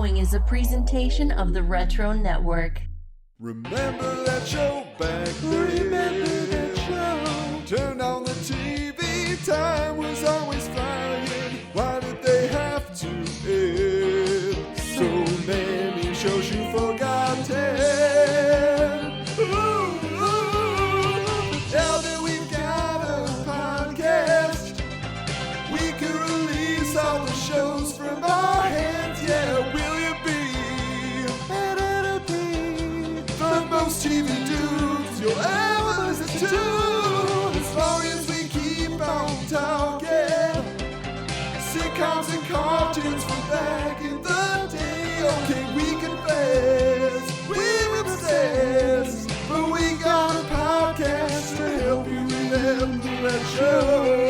following is a presentation of the Retro Network. Remember that show back then? Remember that show? Turn on the TV, time was always flying. Why did they have to end? So many shows you forgotten. Now that we've got a podcast, we can release all the shows from our hands. Yeah, will you be the most TV dudes you'll ever listen to? As long as we keep on talking sitcoms and cartoons from back in the day. Okay, we confess we're obsessed, but we got a podcast to help you remember that show.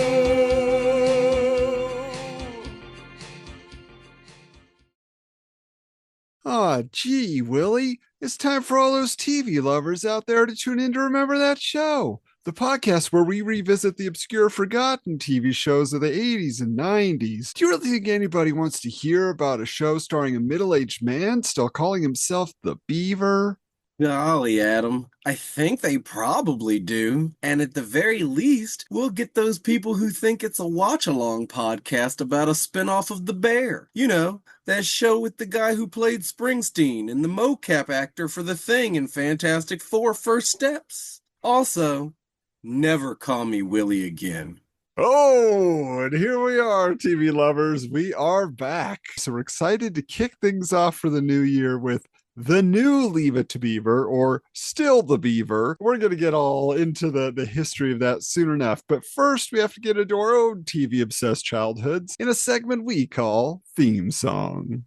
Aw, gee, Willie, it's time for all those TV lovers out there to tune in to Remember That Show, the podcast where we revisit the obscure, forgotten TV shows of the 80s and 90s. Do you really think anybody wants to hear about a show starring a middle-aged man still calling himself the Beaver? Golly, Adam, I think they probably do. And at the very least, we'll get those people who think it's a watch-along podcast about a spinoff of The Bear. You know, that show with the guy who played Springsteen and the mocap actor for The Thing in Fantastic Four: First Steps. Also, never call me Willie again. Oh, and here we are, TV lovers. We are back. So we're excited to kick things off for the new year with the new Leave It To Beaver, or Still the Beaver. We're going to get all into the history of that soon enough. But first, we have to get into our own TV-obsessed childhoods in a segment we call Theme Song.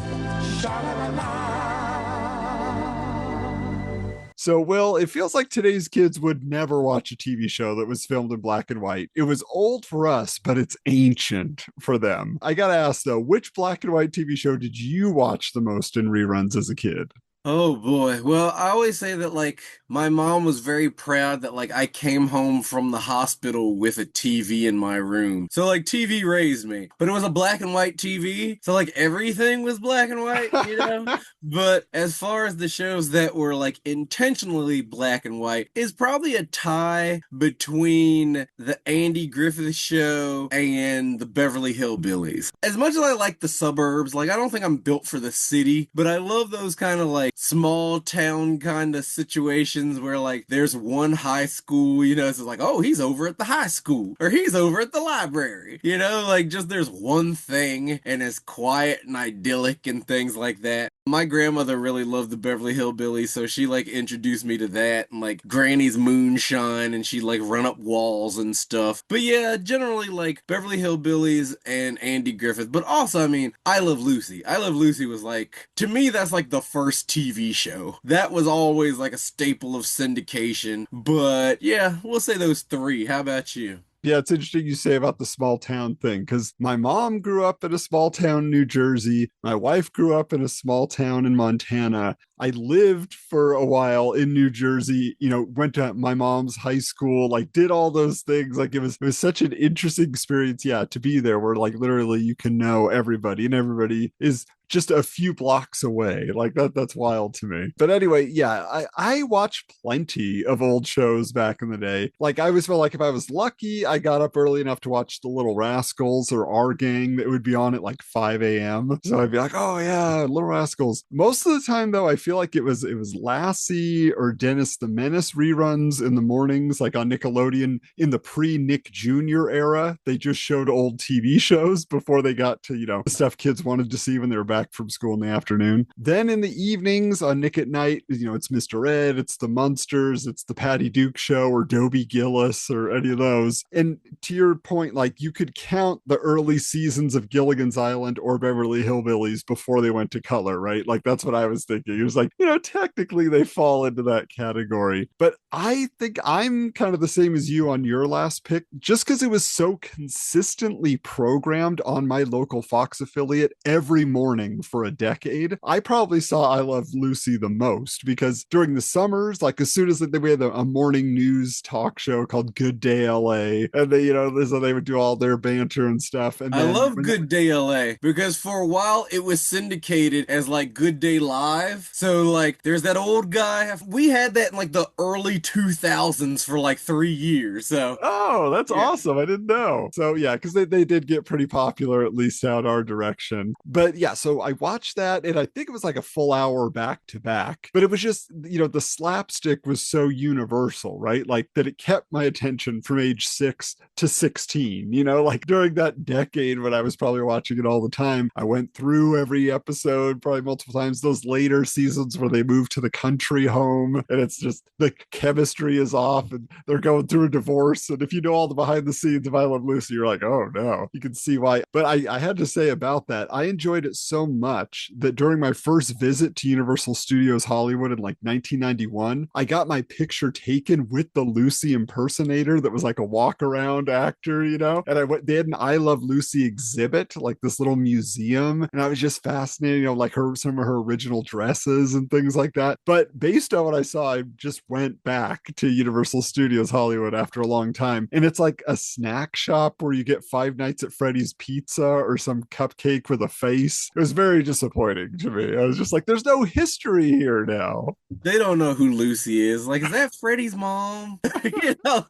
So, Will, it feels like today's kids would never watch a TV show that was filmed in black and white. It was old for us, but it's ancient for them. I gotta ask, though, which black and white TV show did you watch the most in reruns as a kid? Oh boy. Well, I always say that, like, my mom was very proud that, like, I came home from the hospital with a TV in my room. So, like, TV raised me. But it was a black and white TV, so, like, everything was black and white, you know? But as far as the shows that were, like, intentionally black and white, is probably a tie between the Andy Griffith Show and the Beverly Hillbillies. As much as I like the suburbs, like, I don't think I'm built for the city, but I love those kind of, like, small town kind of situations where, like, there's one high school, you know, it's like, oh, he's over at the high school, or he's over at the library, you know, like, just there's one thing and it's quiet and idyllic and things like that. My grandmother really loved the Beverly Hillbillies, so she, like, introduced me to that and, like, Granny's Moonshine, and she'd, like, run up walls and stuff. But yeah, generally, like, Beverly Hillbillies and Andy Griffith. But also, I mean, I Love Lucy. I Love Lucy was, like, to me, that's, like, the first TV show. That was always, like, a staple of syndication. But yeah, we'll say those three. How about you? Yeah, it's interesting you say about the small town thing, because my mom grew up in a small town in New Jersey. My wife grew up in a small town in Montana. I lived for a while in New Jersey, you know, went to my mom's high school, like did all those things. Like it was such an interesting experience, yeah, to be there where like literally you can know everybody and everybody is just a few blocks away. Like that's wild to me. But anyway, yeah, I watched plenty of old shows back in the day. Like I always felt like if I was lucky, I got up early enough to watch The Little Rascals or Our Gang that would be on at like 5 a.m. So I'd be like, oh yeah, Little Rascals. Most of the time though, I feel like it was Lassie or Dennis the Menace reruns in the mornings, like on Nickelodeon in the pre-Nick Jr. era. They just showed old TV shows before they got to, you know, stuff kids wanted to see when they were back from school in the afternoon. Then in the evenings on Nick at Night, you know, it's Mr. Ed, it's the Munsters, it's the Patty Duke Show or Dobie Gillis or any of those. And to your point, like you could count the early seasons of Gilligan's Island or Beverly Hillbillies before they went to color, right? Like that's what I was thinking. It was like, you know, technically they fall into that category. But I think I'm kind of the same as you on your last pick, just because it was so consistently programmed on my local Fox affiliate every morning thing for a decade. I probably saw I Love Lucy the most because during the summers, like as soon as we had a morning news talk show called Good Day LA, and they, so they would do all their banter and stuff. And I then love Good Day LA because for a while it was syndicated as like Good Day Live. So like there's that old guy. We had that in like the early 2000s for like 3 years. So oh, that's yeah. awesome. I didn't know. So yeah, because they did get pretty popular, at least out our direction. But yeah, so I watched that and I think it was like a full hour back to back. But it was just, the slapstick was so universal, right? Like that it kept my attention from age 6 to 16, like during that decade when I was probably watching it all the time. I went through every episode probably multiple times. Those later seasons where they moved to the country home and it's just the chemistry is off and they're going through a divorce. And if you know all the behind the scenes of I Love Lucy, you're like, oh no, you can see why. But I had to say about that, I enjoyed it so much that during my first visit to Universal Studios Hollywood in like 1991, I got my picture taken with the Lucy impersonator that was like a walk around actor, and they had an I Love Lucy exhibit, like this little museum. And I was just fascinated, like some of her original dresses and things like that. But based on what I saw, I just went back to Universal Studios Hollywood after a long time. And it's like a snack shop where you get Five Nights at Freddy's pizza or some cupcake with a face. It was very disappointing to me. I was just like, there's no history here now. They don't know who Lucy is. Like, is that Freddy's mom?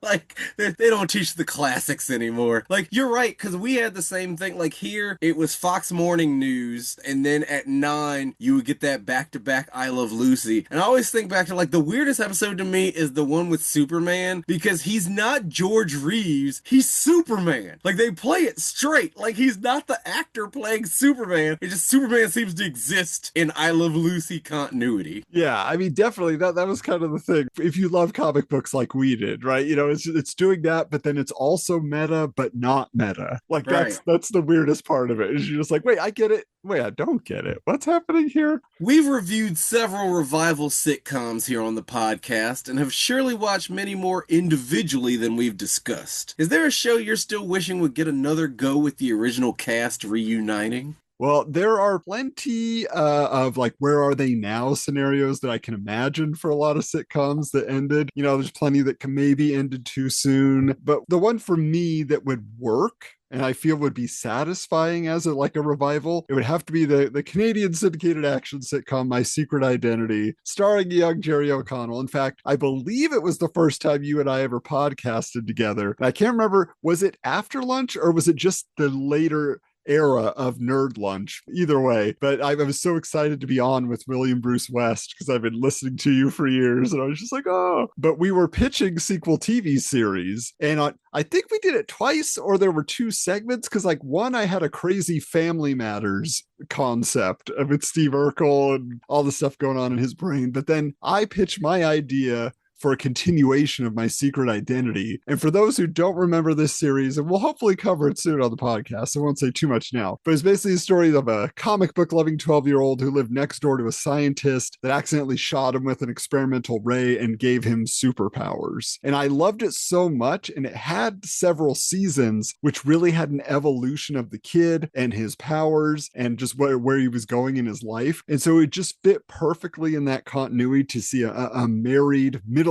Like they don't teach the classics anymore. Like, you're right, because we had the same thing. Like here, it was Fox Morning News, and then at 9, you would get that back-to-back I Love Lucy. And I always think back to like the weirdest episode to me is the one with Superman, because he's not George Reeves, he's Superman. Like they play it straight. Like he's not the actor playing Superman. It's just Superman seems to exist in I Love Lucy continuity. Yeah, I mean, definitely that was kind of the thing. If you love comic books like we did, right? It's doing that, but then it's also meta, but not meta. Like Right. that's the weirdest part of it. Is you're just like, wait, I get it. Wait, I don't get it. What's happening here? We've reviewed several revival sitcoms here on the podcast and have surely watched many more individually than we've discussed. Is there a show you're still wishing would get another go with the original cast reuniting? Well, there are plenty of like, where are they now scenarios that I can imagine for a lot of sitcoms that ended. There's plenty that can maybe ended too soon. But the one for me that would work and I feel would be satisfying as a revival, it would have to be the Canadian syndicated action sitcom My Secret Identity, starring young Jerry O'Connell. In fact, I believe it was the first time you and I ever podcasted together. And I can't remember, was it after lunch or was it just the later era of Nerd Lunch? Either way, but I was so excited to be on with William Bruce West because I've been listening to you for years, and I was just like, oh. But we were pitching sequel TV series, and I think we did it twice, or there were 2 segments, because like one, I had a crazy Family Matters concept with Steve Urkel and all the stuff going on in his brain, but then I pitched my idea for a continuation of My Secret Identity. And for those who don't remember this series, and we'll hopefully cover it soon on the podcast, I won't say too much now, but it's basically a story of a comic book loving 12-year-old who lived next door to a scientist that accidentally shot him with an experimental ray and gave him superpowers. And I loved it so much, and it had several seasons, which really had an evolution of the kid and his powers and just where he was going in his life. And so it just fit perfectly in that continuity to see a married, middle-aged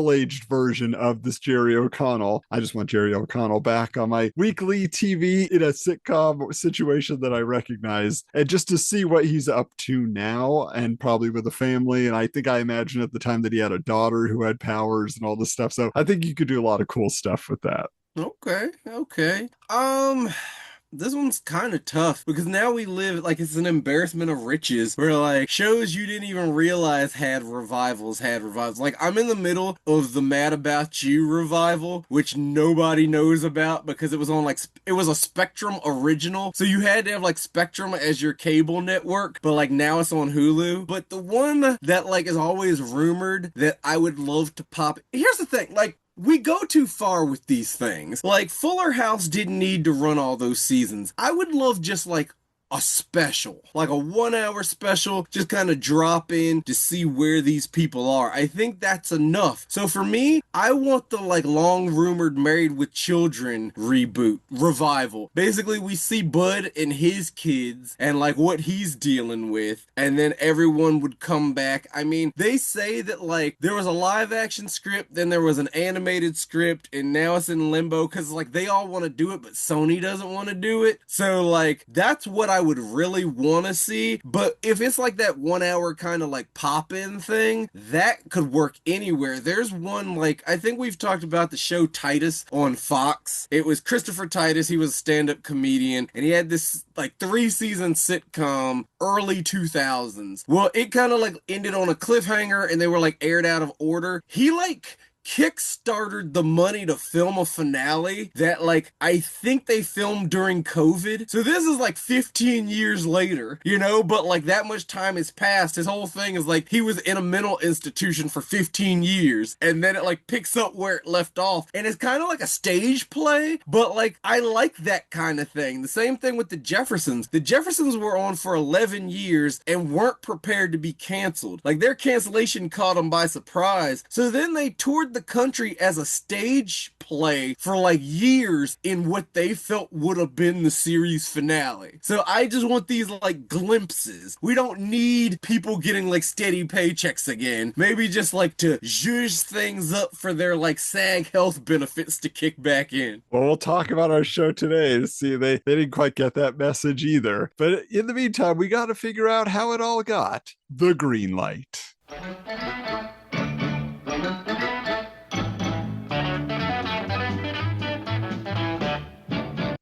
version of this Jerry O'Connell. I just want Jerry O'Connell back on my weekly TV in a sitcom situation that I recognize, and just to see what he's up to now, and probably with a family. And I think I imagine at the time that he had a daughter who had powers and all this stuff. So I think you could do a lot of cool stuff with that. Okay. This one's kind of tough because now we live like it's an embarrassment of riches where like shows you didn't even realize had revivals. Like I'm in the middle of the Mad About You revival, which nobody knows about because it was on like it was a Spectrum original, so you had to have like Spectrum as your cable network, but like now it's on Hulu. But the one that like is always rumored that I would love to pop. Here's the thing, like, we go too far with these things. Like, Fuller House didn't need to run all those seasons. I would love just, like, a special, like a 1 hour special, just kind of drop in to see where these people are. I think that's enough. So for me, I want the like long rumored Married with Children reboot, revival. Basically, we see Bud and his kids and like what he's dealing with, and then everyone would come back. I mean, they say that like there was a live action script, then there was an animated script, and now it's in limbo because like they all want to do it, but Sony doesn't want to do it. So like that's what I would really want to see. But if it's like that 1 hour kind of like pop-in thing, that could work anywhere. There's one, like, I think we've talked about the show Titus on Fox. It was Christopher Titus. He was a stand-up comedian, and he had this like 3-season sitcom early 2000s. Well, it kind of like ended on a cliffhanger, and they were like aired out of order. He like kickstarted the money to film a finale that like I think they filmed during COVID. So this is like 15 years later, you know, but like that much time has passed. His whole thing is like he was in a mental institution for 15 years, and then it like picks up where it left off, and it's kind of like a stage play, but like I like that kind of thing. The same thing with the Jeffersons. The Jeffersons were on for 11 years and weren't prepared to be canceled. Like their cancellation caught them by surprise. So then they toured the country as a stage play for like years in what they felt would have been the series finale. So I just want these like glimpses. We don't need people getting like steady paychecks again. Maybe just like to zhuzh things up for their like SAG health benefits to kick back in. Well, we'll talk about our show today to see they didn't quite get that message either. But in the meantime, we got to figure out how it all got the green light.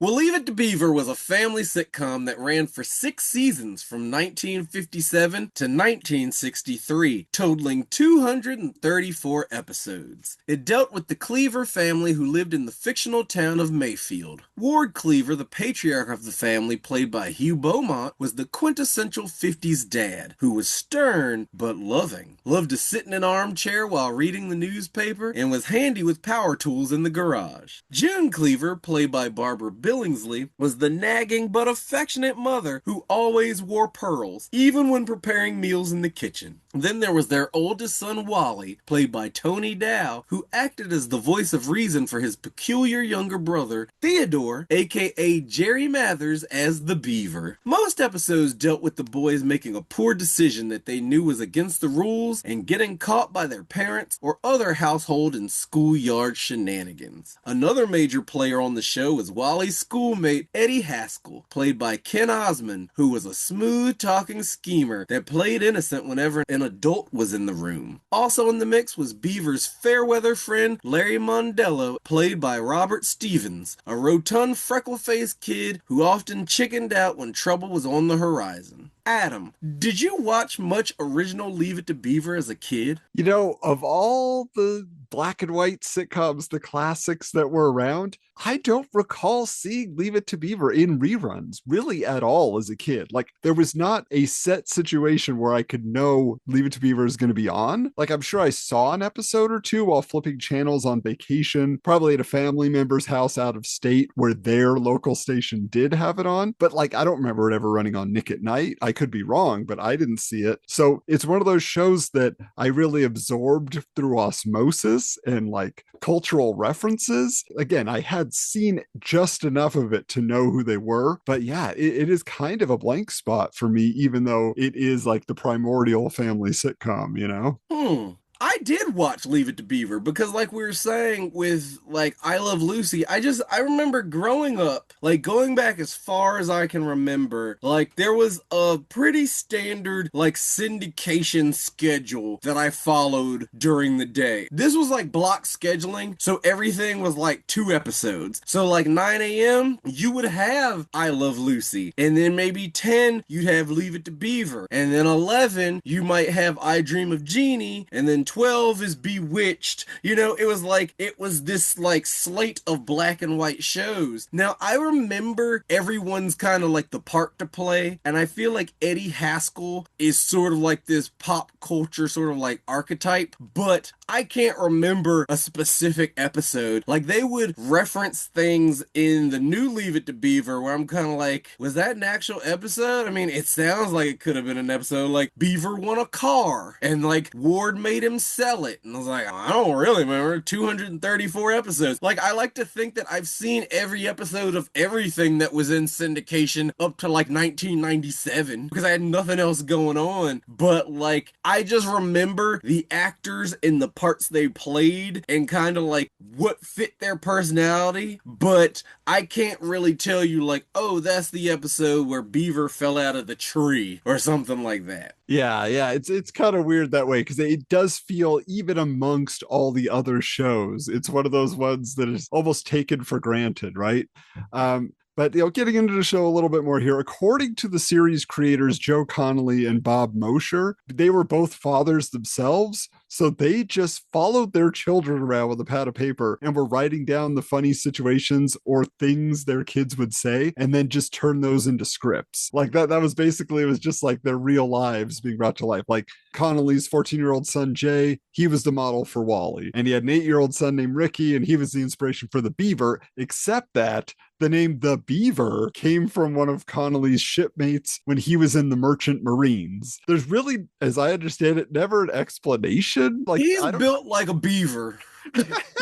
Well, Leave It To Beaver was a family sitcom that ran for 6 seasons from 1957 to 1963, totaling 234 episodes. It dealt with the Cleaver family who lived in the fictional town of Mayfield. Ward Cleaver, the patriarch of the family, played by Hugh Beaumont, was the quintessential 50s dad, who was stern but loving, loved to sit in an armchair while reading the newspaper, and was handy with power tools in the garage. June Cleaver, played by Barbara Billingsley, was the nagging but affectionate mother who always wore pearls, even when preparing meals in the kitchen. Then there was their oldest son, Wally, played by Tony Dow, who acted as the voice of reason for his peculiar younger brother, Theodore, aka Jerry Mathers, as the Beaver. Most episodes dealt with the boys making a poor decision that they knew was against the rules and getting caught by their parents or other household and schoolyard shenanigans. Another major player on the show was Wally's schoolmate, Eddie Haskell, played by Ken Osmond, who was a smooth-talking schemer that played innocent whenever an adult was in the room. Also in the mix was Beaver's fair-weather friend, Larry Mondello, played by Robert Stevens, a rotund, freckle-faced kid who often chickened out when trouble was on the horizon. Adam, did you watch much original Leave It To Beaver as a kid? You know, of all the black and white sitcoms, the classics that were around, I don't recall seeing Leave It To Beaver in reruns really at all as a kid. Like, there was not a set situation where I could know Leave It To Beaver is going to be on. Like, I'm sure I saw an episode or two while flipping channels on vacation, probably at a family member's house out of state where their local station did have it on. But like, I don't remember it ever running on Nick at Night. I could be wrong, but I didn't see it. So it's one of those shows that I really absorbed through osmosis and like cultural references. Again, I had seen just enough of it to know who they were, but yeah, it is kind of a blank spot for me, even though it is like the primordial family sitcom, you know? I did watch Leave It To Beaver because like we were saying with like I Love Lucy, I remember growing up, like going back as far as I can remember, like there was a pretty standard like syndication schedule that I followed during the day. This was like block scheduling, so everything was like 2 episodes. So like 9 a.m. you would have I Love Lucy, and then maybe 10 you'd have Leave It To Beaver, and then 11 you might have I Dream of Jeannie, and then and 12 is Bewitched. You know, it was this like slate of black and white shows. Now, I remember everyone's kind of like the part to play, and I feel like Eddie Haskell is sort of like this pop culture sort of like archetype, but I can't remember a specific episode. Like, they would reference things in the new Leave It To Beaver where I'm kind of like, was that an actual episode? I mean, it sounds like it could have been an episode. Like, Beaver won a car and like Ward made him sell it. And I was like, I don't really remember. 234 episodes. Like, I like to think that I've seen every episode of everything that was in syndication up to like 1997 because I had nothing else going on. But like, I just remember the actors in the parts they played and kind of like what fit their personality, but I can't really tell you like, oh, that's the episode where Beaver fell out of the tree or something like that. Yeah, it's kind of weird that way because it does feel, even amongst all the other shows, it's one of those ones that is almost taken for granted, right? But getting into the show a little bit more here, according to the series creators Joe Connolly and Bob Mosher, they were both fathers themselves, so they just followed their children around with a pad of paper and were writing down the funny situations or things their kids would say, and then just turn those into scripts. Like that was basically, it was just like their real lives being brought to life. Like Connolly's 14-year-old son Jay, he was the model for Wally, and he had an 8-year-old son named Ricky, and he was the inspiration for the Beaver, except that the name The Beaver came from one of Connolly's shipmates when he was in the Merchant Marines. There's really, as I understand it, never an explanation. Like, he's built like a beaver.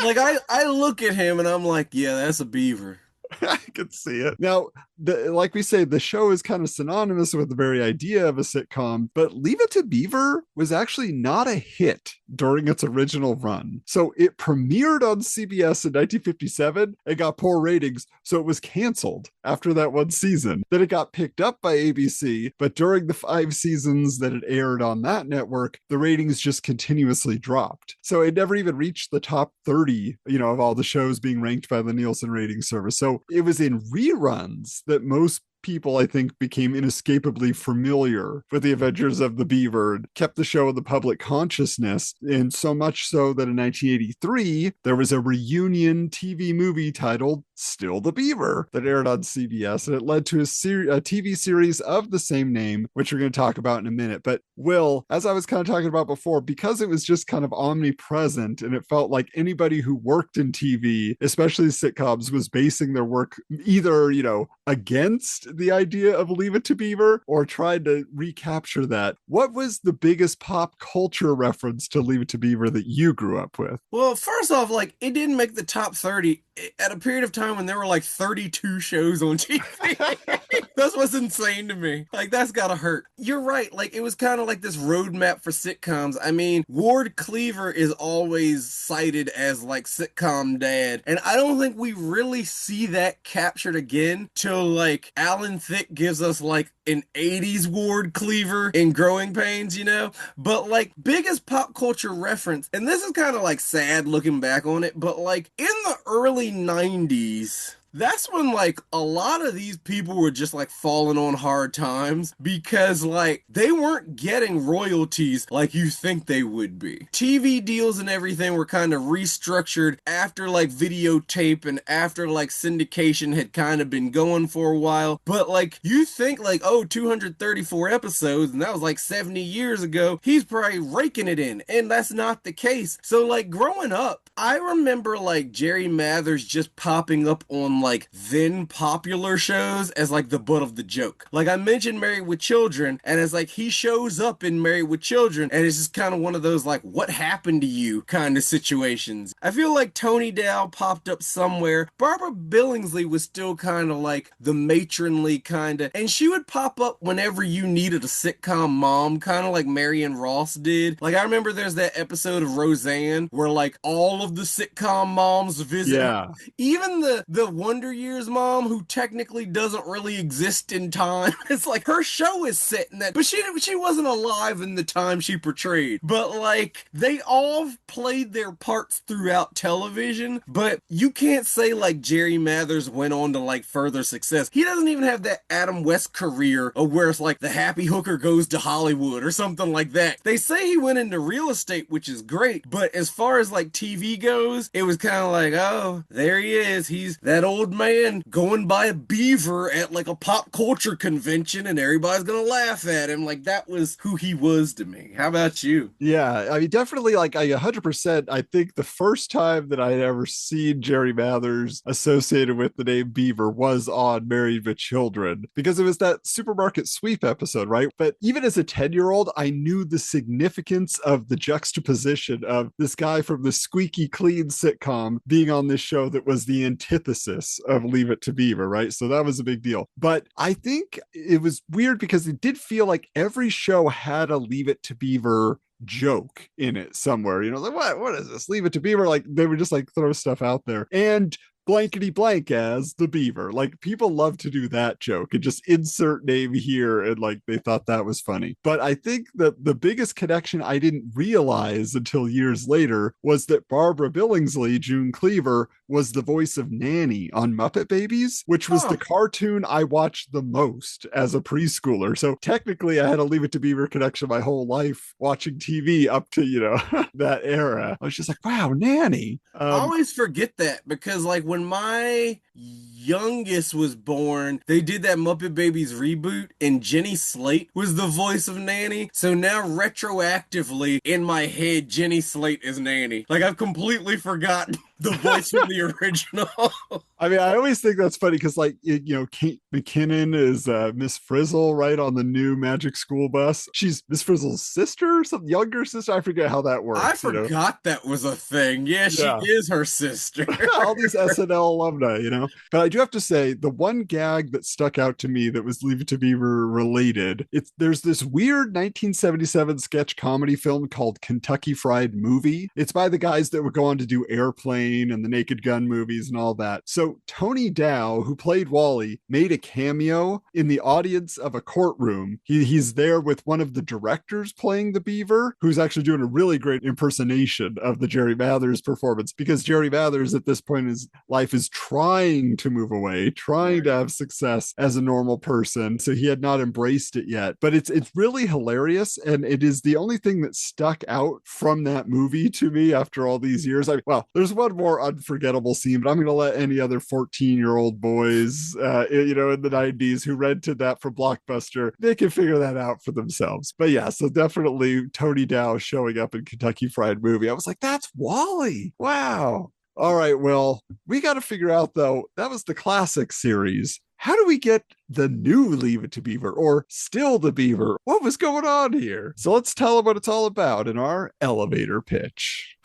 Like, I look at him and I'm like, yeah, that's a beaver. I could see it. Now, like we say, the show is kind of synonymous with the very idea of a sitcom, but Leave It To Beaver was actually not a hit during its original run. So it premiered on CBS in 1957 and got poor ratings, so it was canceled after that one season. Then it got picked up by ABC, but during the 5 seasons that it aired on that network, the ratings just continuously dropped. So it never even reached the top 30, of all the shows being ranked by the Nielsen rating service. So it was in reruns that most people, I think, became inescapably familiar with the adventures of the Beaver, kept the show in the public consciousness, and so much so that in 1983, there was a reunion TV movie titled Still the Beaver that aired on CBS, and it led to a TV series of the same name, which we're going to talk about in a minute. But Will, as I was kind of talking about before, because it was just kind of omnipresent and it felt like anybody who worked in TV, especially sitcoms, was basing their work either, against the idea of Leave It To Beaver or tried to recapture that. What was the biggest pop culture reference to Leave It To Beaver that you grew up with? Well, first off, like, it didn't make the top 30 at a period of time when there were like 32 shows on TV. That's what's insane to me. Like, that's gotta hurt. You're right. Like, it was kind of like this roadmap for sitcoms. I mean, Ward Cleaver is always cited as like sitcom dad, and I don't think we really see that captured again till like Alan Thicke gives us like an 80s Ward Cleaver in Growing Pains, But like, biggest pop culture reference, and this is kind of like sad looking back on it, but like in the early 90s, that's when like a lot of these people were just like falling on hard times because like they weren't getting royalties like you think they would be. TV deals and everything were kind of restructured after like videotape and after like syndication had kind of been going for a while. But like, you think like, oh, 234 episodes, and that was like 70 years ago, he's probably raking it in, and that's not the case. So like, growing up, I remember like Jerry Mathers just popping up on like then popular shows as like the butt of the joke. Like, I mentioned Married with Children, and it's like he shows up in Married with Children, and it's just kind of one of those like, what happened to you kind of situations. I feel like Tony Dow popped up somewhere. Barbara Billingsley was still kind of like the matronly kind of, and she would pop up whenever you needed a sitcom mom, kind of like Marion Ross did. Like, I remember there's that episode of Roseanne where like all of the sitcom moms visit. Yeah. Even the one Wonder Years mom, who technically doesn't really exist in time. It's like her show is set in that, but she wasn't alive in the time she portrayed. But like they all played their parts throughout television, but you can't say like Jerry Mathers went on to like further success. He doesn't even have that Adam West career of where it's like the happy hooker goes to Hollywood or something like that. They say he went into real estate, which is great, but as far as like TV goes, it was kind of like, oh, there he is. He's that old man going by a beaver at like a pop culture convention and everybody's gonna laugh at him. Like that was who he was to me. How about you? Yeah, I mean, definitely, like, I 100%, I think the first time that I had ever seen Jerry Mathers associated with the name Beaver was on Married with Children, because it was that supermarket sweep episode, right? But even as a 10-year-old, I knew the significance of the juxtaposition of this guy from the squeaky clean sitcom being on this show that was the antithesis of Leave It to Beaver, right? So that was a big deal. But I think it was weird because it did feel like every show had a Leave It to Beaver joke in it somewhere. You know, like what is this? Leave It to Beaver. Like they would just like throw stuff out there. And blankety blank as the beaver. Like people love to do that joke and just insert name here, and like they thought that was funny. But I think that the biggest connection I didn't realize until years later was that Barbara Billingsley, June Cleaver, was the voice of Nanny on Muppet Babies, which was the cartoon I watched the most as a preschooler. So technically I had a Leave It to Beaver connection my whole life watching TV up to, you know, that era. I was just like, wow, Nanny. I always forget that because like when my youngest was born, they did that Muppet Babies reboot and Jenny Slate was the voice of Nanny. So now retroactively in my head, Jenny Slate is Nanny. Like I've completely forgotten the voice from the original. I mean, I always think that's funny because, like, you know, Kate McKinnon is Miss Frizzle, right, on the new Magic School Bus. She's Miss Frizzle's sister or something, younger sister. I forget how that works. I forgot that was a thing. Yeah, she is her sister. All these SNL alumni, you know. But I do have to say, the one gag that stuck out to me that was Leave It to Beaver related, there's this weird 1977 sketch comedy film called Kentucky Fried Movie. It's by the guys that would go on to do Airplane and the Naked Gun movies and all that. So Tony Dow, who played Wally, made a cameo in the audience of a courtroom. He's there with one of the directors playing the beaver, who's actually doing a really great impersonation of the Jerry Mathers performance, because Jerry Mathers at this point in his life is trying to move away, trying to have success as a normal person. So he had not embraced it yet. But it's really hilarious, and it is the only thing that stuck out from that movie to me after all these years. Well, there's one more unforgettable scene, but I'm going to let any other 14-year-old boys, you know, in the 90s who rented that from Blockbuster, they can figure that out for themselves. But yeah, so definitely Tony Dow showing up in Kentucky Fried Movie. I was like, that's Wally. Wow. All right, well, we got to figure out, though, that was the classic series. How do we get the new Leave It to Beaver, or still the Beaver? What was going on here? So let's tell them what it's all about in our elevator pitch.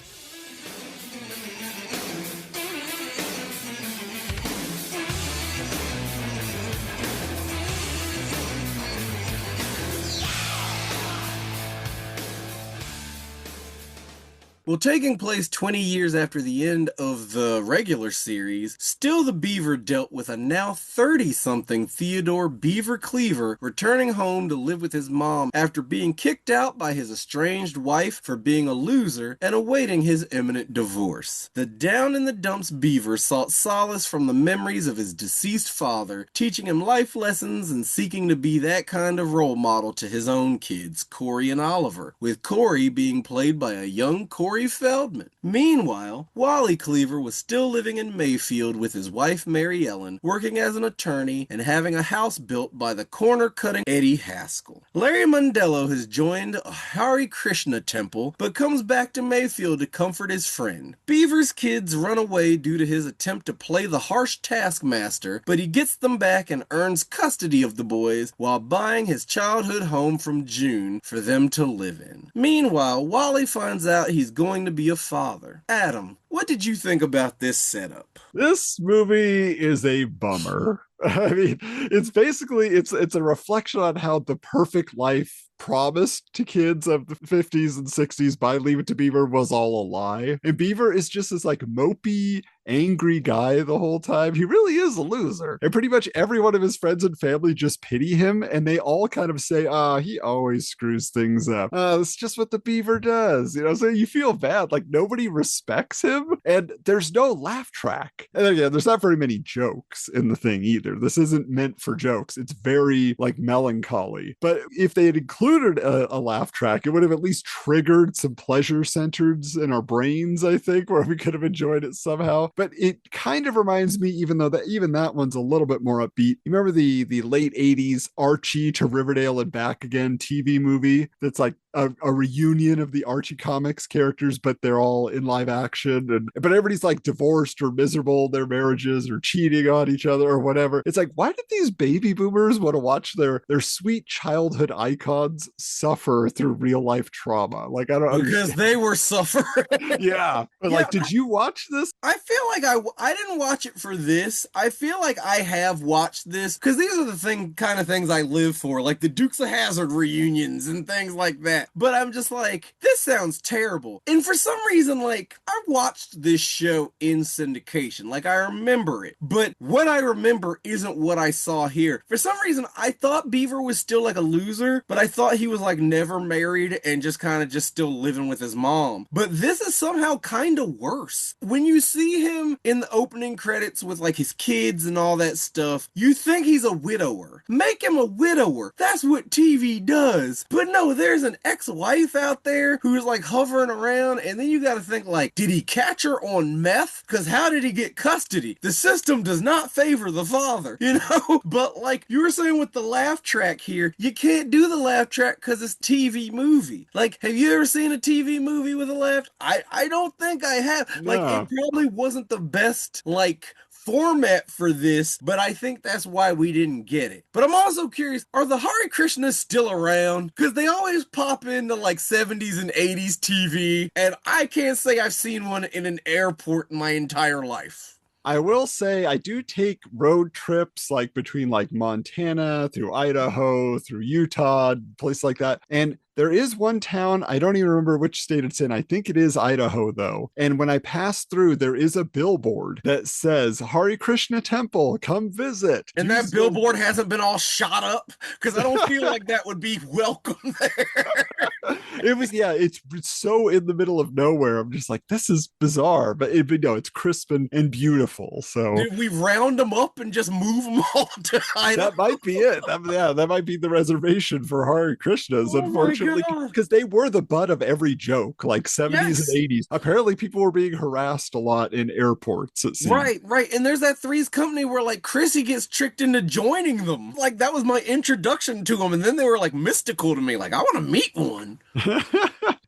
Well, taking place 20 years after the end of the regular series, Still the Beaver dealt with a now 30-something Theodore Beaver Cleaver returning home to live with his mom after being kicked out by his estranged wife for being a loser and awaiting his imminent divorce. The down-in-the-dumps Beaver sought solace from the memories of his deceased father, teaching him life lessons and seeking to be that kind of role model to his own kids, Corey and Oliver, with Corey being played by a young Corey Feldman. Meanwhile, Wally Cleaver was still living in Mayfield with his wife Mary Ellen, working as an attorney and having a house built by the corner-cutting Eddie Haskell. Larry Mondello has joined a Hare Krishna temple, but comes back to Mayfield to comfort his friend. Beaver's kids run away due to his attempt to play the harsh taskmaster, but he gets them back and earns custody of the boys while buying his childhood home from June for them to live in. Meanwhile, Wally finds out he's going to be a father. Adam, what did you think about this setup? This movie is a bummer. I mean, it's basically it's a reflection on how the perfect life promised to kids of the 50s and 60s by Leave It to Beaver was all a lie. And Beaver is just this like mopey, angry guy the whole time. He really is a loser. And pretty much every one of his friends and family just pity him, and they all kind of say, he always screws things up. That's just what the beaver does. So you feel bad. Like nobody respects him, and there's no laugh track. And again, there's not very many jokes in the thing either. This isn't meant for jokes. It's very like melancholy. But if they had included a laugh track, it would have at least triggered some pleasure centers in our brains, I think, where we could have enjoyed it somehow. But it kind of reminds me, even that one's a little bit more upbeat. You remember the late 80s Archie to Riverdale and Back Again TV movie that's like a reunion of the Archie comics characters, but they're all in live action, but everybody's like divorced or miserable in their marriages or cheating on each other or whatever. It's like, why did these baby boomers want to watch their sweet childhood icons suffer through real life trauma? Like, I don't because understand. they were suffering. Yeah, but like, did you watch this? I feel like I didn't watch it for this. I feel like I have watched this because these are the kind of things I live for, like the Dukes of Hazzard reunions and things like that. But I'm just like, this sounds terrible. And for some reason, like, I watched this show in syndication. Like, I remember it. But what I remember isn't what I saw here. For some reason, I thought Beaver was still like a loser, but I thought he was like never married and just kind of just still living with his mom. But this is somehow kind of worse. When you see him in the opening credits with like his kids and all that stuff, you think he's a widower. Make him a widower. That's what TV does. But no, there's an ex-wife out there who's like hovering around, and then you got to think like, did he catch her on meth? Because how did he get custody? The system does not favor the father, But like you were saying with the laugh track here, you can't do the laugh track because it's TV movie. Like, have you ever seen a TV movie with a laugh? I don't think I have. No. Like, it probably wasn't the best like format for this, but I think that's why we didn't get it. But I'm also curious, are the Hare Krishnas still around? Because they always pop into like 70s and 80s TV, and I can't say I've seen one in an airport in my entire life. I will say I do take road trips like between like Montana through Idaho through Utah, places like that. And there is one town, I don't even remember which state it's in. I think it is Idaho, though. And when I pass through, there is a billboard that says, Hare Krishna Temple, come visit. And that billboard hasn't been all shot up? Because I don't feel like that would be welcome there. It's so in the middle of nowhere. I'm just like, this is bizarre. But it's crisp and beautiful. So did we round them up and just move them all to Idaho? That might be it. That might be the reservation for Hare Krishnas, unfortunately. Because they were the butt of every joke, like 70s and 80s. Apparently, people were being harassed a lot in airports. It seems. Right. And there's that Three's Company where like Chrissy gets tricked into joining them. Like that was my introduction to them, and then they were like mystical to me. Like I want to meet one.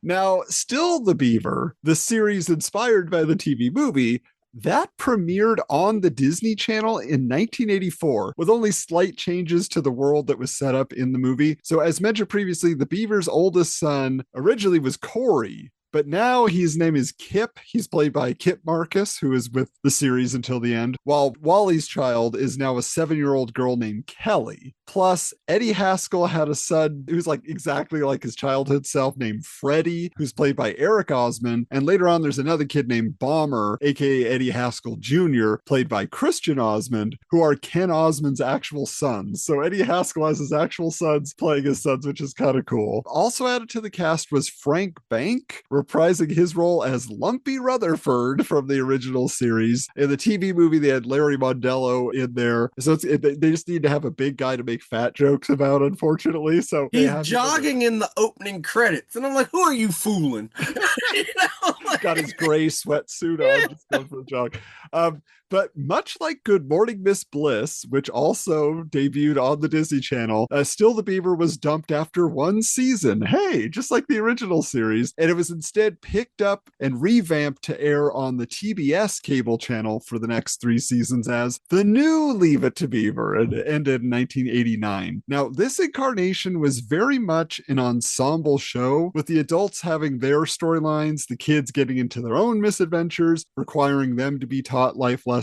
Now, Still the Beaver, the series inspired by the TV movie, that premiered on the Disney Channel in 1984 with only slight changes to the world that was set up in the movie. So as mentioned previously, the Beaver's oldest son originally was Corey, but now his name is Kip. He's played by Kip Marcus, who is with the series until the end, while Wally's child is now a 7-year-old girl named Kelly. Plus, Eddie Haskell had a son who's like exactly like his childhood self named Freddie, who's played by Eric Osmond. And later on, there's another kid named Bomber, aka Eddie Haskell Jr., played by Christian Osmond, who are Ken Osmond's actual sons. So Eddie Haskell has his actual sons playing his sons, which is kind of cool. Also added to the cast was Frank Bank, reprising his role as Lumpy Rutherford from the original series. In the TV movie, they had Larry Mondello in there. So they just need to have a big guy to make fat jokes about, unfortunately. So he's jogging in the opening credits, and I'm like, who are you fooling? Got his gray sweatsuit on, just going for a jog. But much like Good Morning Miss Bliss, which also debuted on the Disney Channel, Still the Beaver was dumped after one season. Hey, just like the original series. And it was instead picked up and revamped to air on the TBS cable channel for the next 3 seasons as the new Leave It to Beaver. It ended in 1989. Now, this incarnation was very much an ensemble show, with the adults having their storylines, the kids getting into their own misadventures, requiring them to be taught life lessons.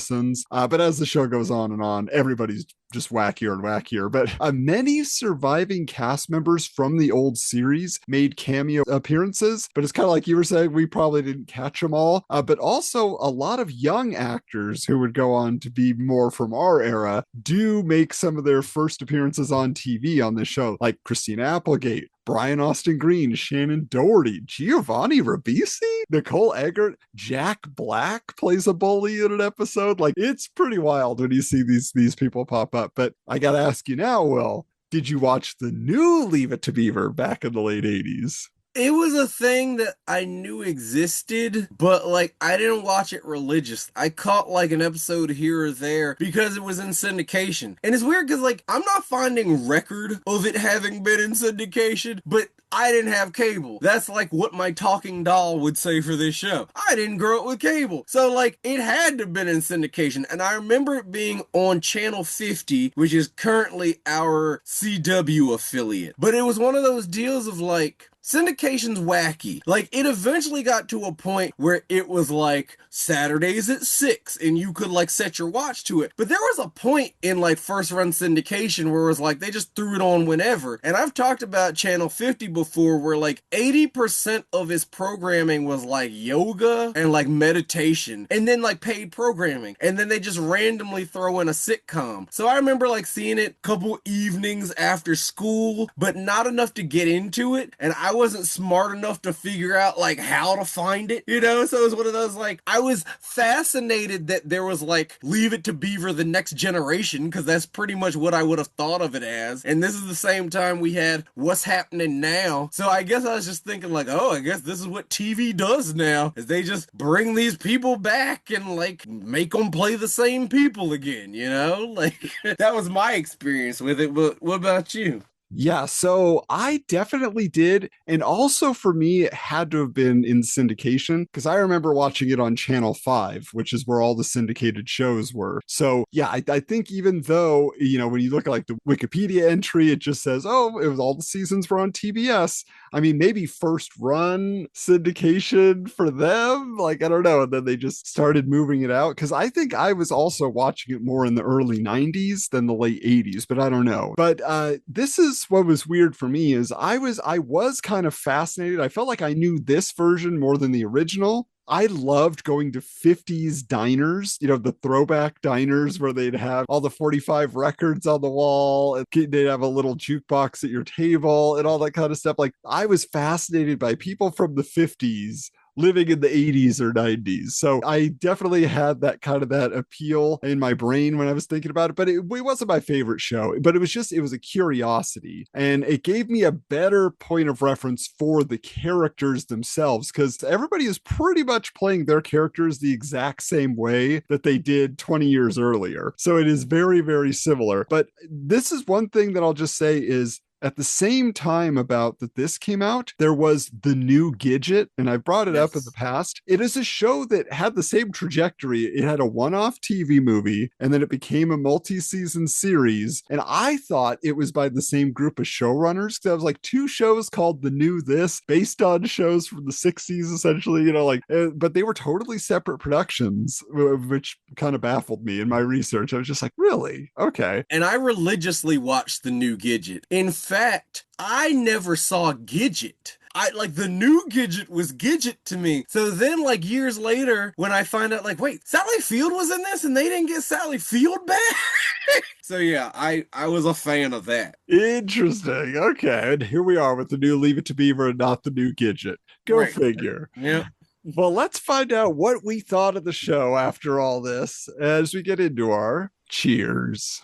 But as the show goes on and on, everybody's just wackier and wackier. But many surviving cast members from the old series made cameo appearances, but it's kind of like you were saying, we probably didn't catch them all. But also a lot of young actors who would go on to be more from our era do make some of their first appearances on TV on this show, like Christina Applegate, Brian Austin Green, Shannon Doherty, Giovanni Ribisi, Nicole Eggert, Jack Black plays a bully in an episode. Like, it's pretty wild when you see these people pop up. But I gotta ask you now, Will, did you watch the new Leave It to Beaver back in the late 80s? It was a thing that I knew existed, but like I didn't watch it religiously. I caught like an episode here or there because it was in syndication. And it's weird because like I'm not finding record of it having been in syndication, but I didn't have cable. That's like what my talking doll would say for this show. I didn't grow up with cable. So like it had to have been in syndication. And I remember it being on Channel 50, which is currently our CW affiliate. But it was one of those deals of like, syndication's wacky. Like, it eventually got to a point where it was like Saturdays at 6 and you could like set your watch to it. But there was a point in like first run syndication where it was like they just threw it on whenever. And I've talked about Channel 50 before where like 80% of its programming was like yoga and like meditation and then like paid programming. And then they just randomly throw in a sitcom. So I remember like seeing it a couple evenings after school, but not enough to get into it. And I wasn't smart enough to figure out like how to find it, you know? So it was one of those like, I was fascinated that there was like Leave It to Beaver the Next Generation, because that's pretty much what I would have thought of it as. And this is the same time we had What's Happening Now. So I guess I was just thinking like, oh, I guess this is what TV does now, is they just bring these people back and like make them play the same people again, you know? Like that was my experience with it. But what about you? Yeah, so I definitely did. And also for me, it had to have been in syndication because I remember watching it on Channel 5, which is where all the syndicated shows were. So yeah, I think even though, you know, when you look at like the Wikipedia entry, it just says, oh, it was all the seasons were on TBS. I mean, maybe first run syndication for them. Like, I don't know. And then they just started moving it out because I think I was also watching it more in the early 90s than the late 80s, but I don't know. But this is what was weird for me is I was kind of fascinated. I felt like I knew this version more than the original. I loved going to 50s diners, you know, the throwback diners where they'd have all the 45 records on the wall and they'd have a little jukebox at your table and all that kind of stuff. Like, I was fascinated by people from the 50s living in the 80s or 90s. So I definitely had that kind of that appeal in my brain when I was thinking about it, but it wasn't my favorite show, but it was a curiosity and it gave me a better point of reference for the characters themselves because everybody is pretty much playing their characters the exact same way that they did 20 years earlier. So it is very, very similar. But this is one thing that I'll just say is at the same time about that this came out, there was The New Gidget, and I brought it up in the past. It is a show that had the same trajectory. It had a one-off TV movie, and then it became a multi-season series, and I thought it was by the same group of showrunners. There was like two shows called The New This, based on shows from the 60s, essentially, you know, like, but they were totally separate productions, which kind of baffled me in my research. I was just like, really? Okay. And I religiously watched The New Gidget. In fact, I never saw Gidget. The New Gidget was Gidget to me. So then like years later, when I find out like, wait, Sally Field was in this and they didn't get Sally Field back? So yeah, I was a fan of that. Interesting. Okay. And here we are with the new Leave It to Beaver and not the New Gidget. Go figure. Yeah. Well, let's find out what we thought of the show after all this as we get into our cheers.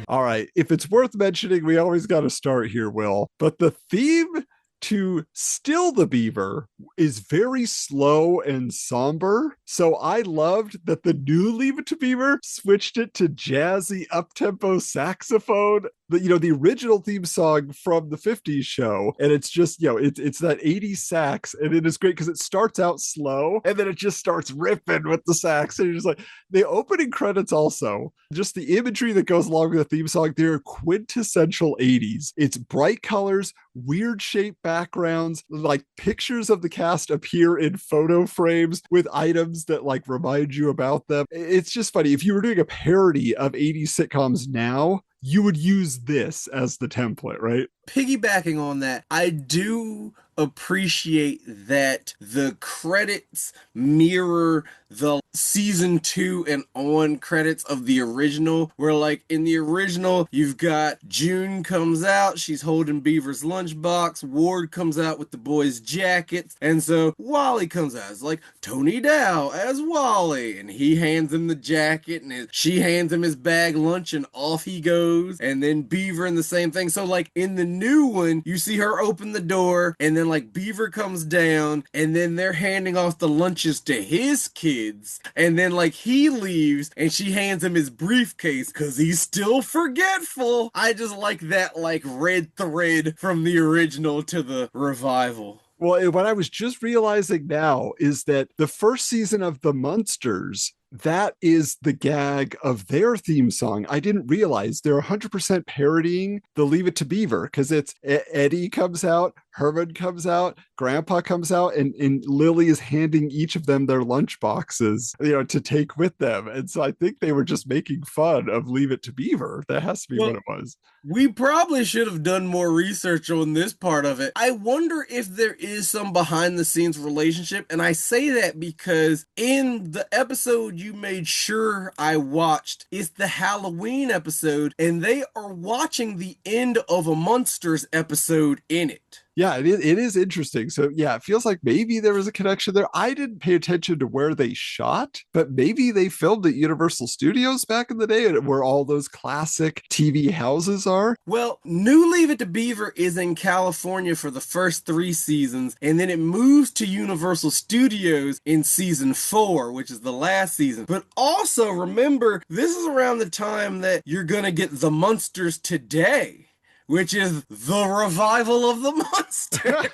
All right, if it's worth mentioning, we always got to start here, Will. But the theme to Still the Beaver is very slow and somber. So I loved that the new Leave It to Beaver switched it to jazzy up-tempo saxophone. The original theme song from the 50s show. And it's just, it's that 80s sax. And it is great because it starts out slow and then it just starts ripping with the sax. And you're just like, the opening credits also, just the imagery that goes along with the theme song, they're quintessential 80s. It's bright colors, weird shaped backgrounds, like pictures of the cast appear in photo frames with items that like remind you about them. It's just funny. If you were doing a parody of 80s sitcoms now, you would use this as the template, right? Piggybacking on that, I do appreciate that the credits mirror the season 2 and on credits of the original, where like in the original you've got June comes out, she's holding Beaver's lunchbox, Ward comes out with the boys' jackets, and so Wally comes out as like Tony Dow as Wally, and he hands him the jacket and she hands him his bag lunch and off he goes, and then Beaver in the same thing. So like in the new one, you see her open the door, and then like Beaver comes down, and then they're handing off the lunches to his kids, and then like he leaves, and she hands him his briefcase because he's still forgetful. I just like that like red thread from the original to the revival. Well, what I was just realizing now is that the first season of The Munsters, that is the gag of their theme song. I didn't realize they're 100% parodying the Leave It To Beaver, because it's Eddie comes out, Herman comes out, Grandpa comes out, and Lily is handing each of them their lunch boxes, to take with them. And so I think they were just making fun of Leave It To Beaver. That has to be what it was. We probably should have done more research on this part of it. I wonder if there is some behind the scenes relationship. And I say that because in the episode you made sure I watched, it's the Halloween episode, and they are watching the end of a Munsters episode in it. Yeah, it is interesting. So yeah, it feels like maybe there was a connection there. I didn't pay attention to where they shot, but maybe they filmed at Universal Studios back in the day, where all those classic TV houses are. Well, New Leave It To Beaver is in California for the first 3 seasons, and then it moves to Universal Studios in season 4, which is the last season. But also remember, this is around the time that you're gonna get The Munsters Today, which is the revival of the monster.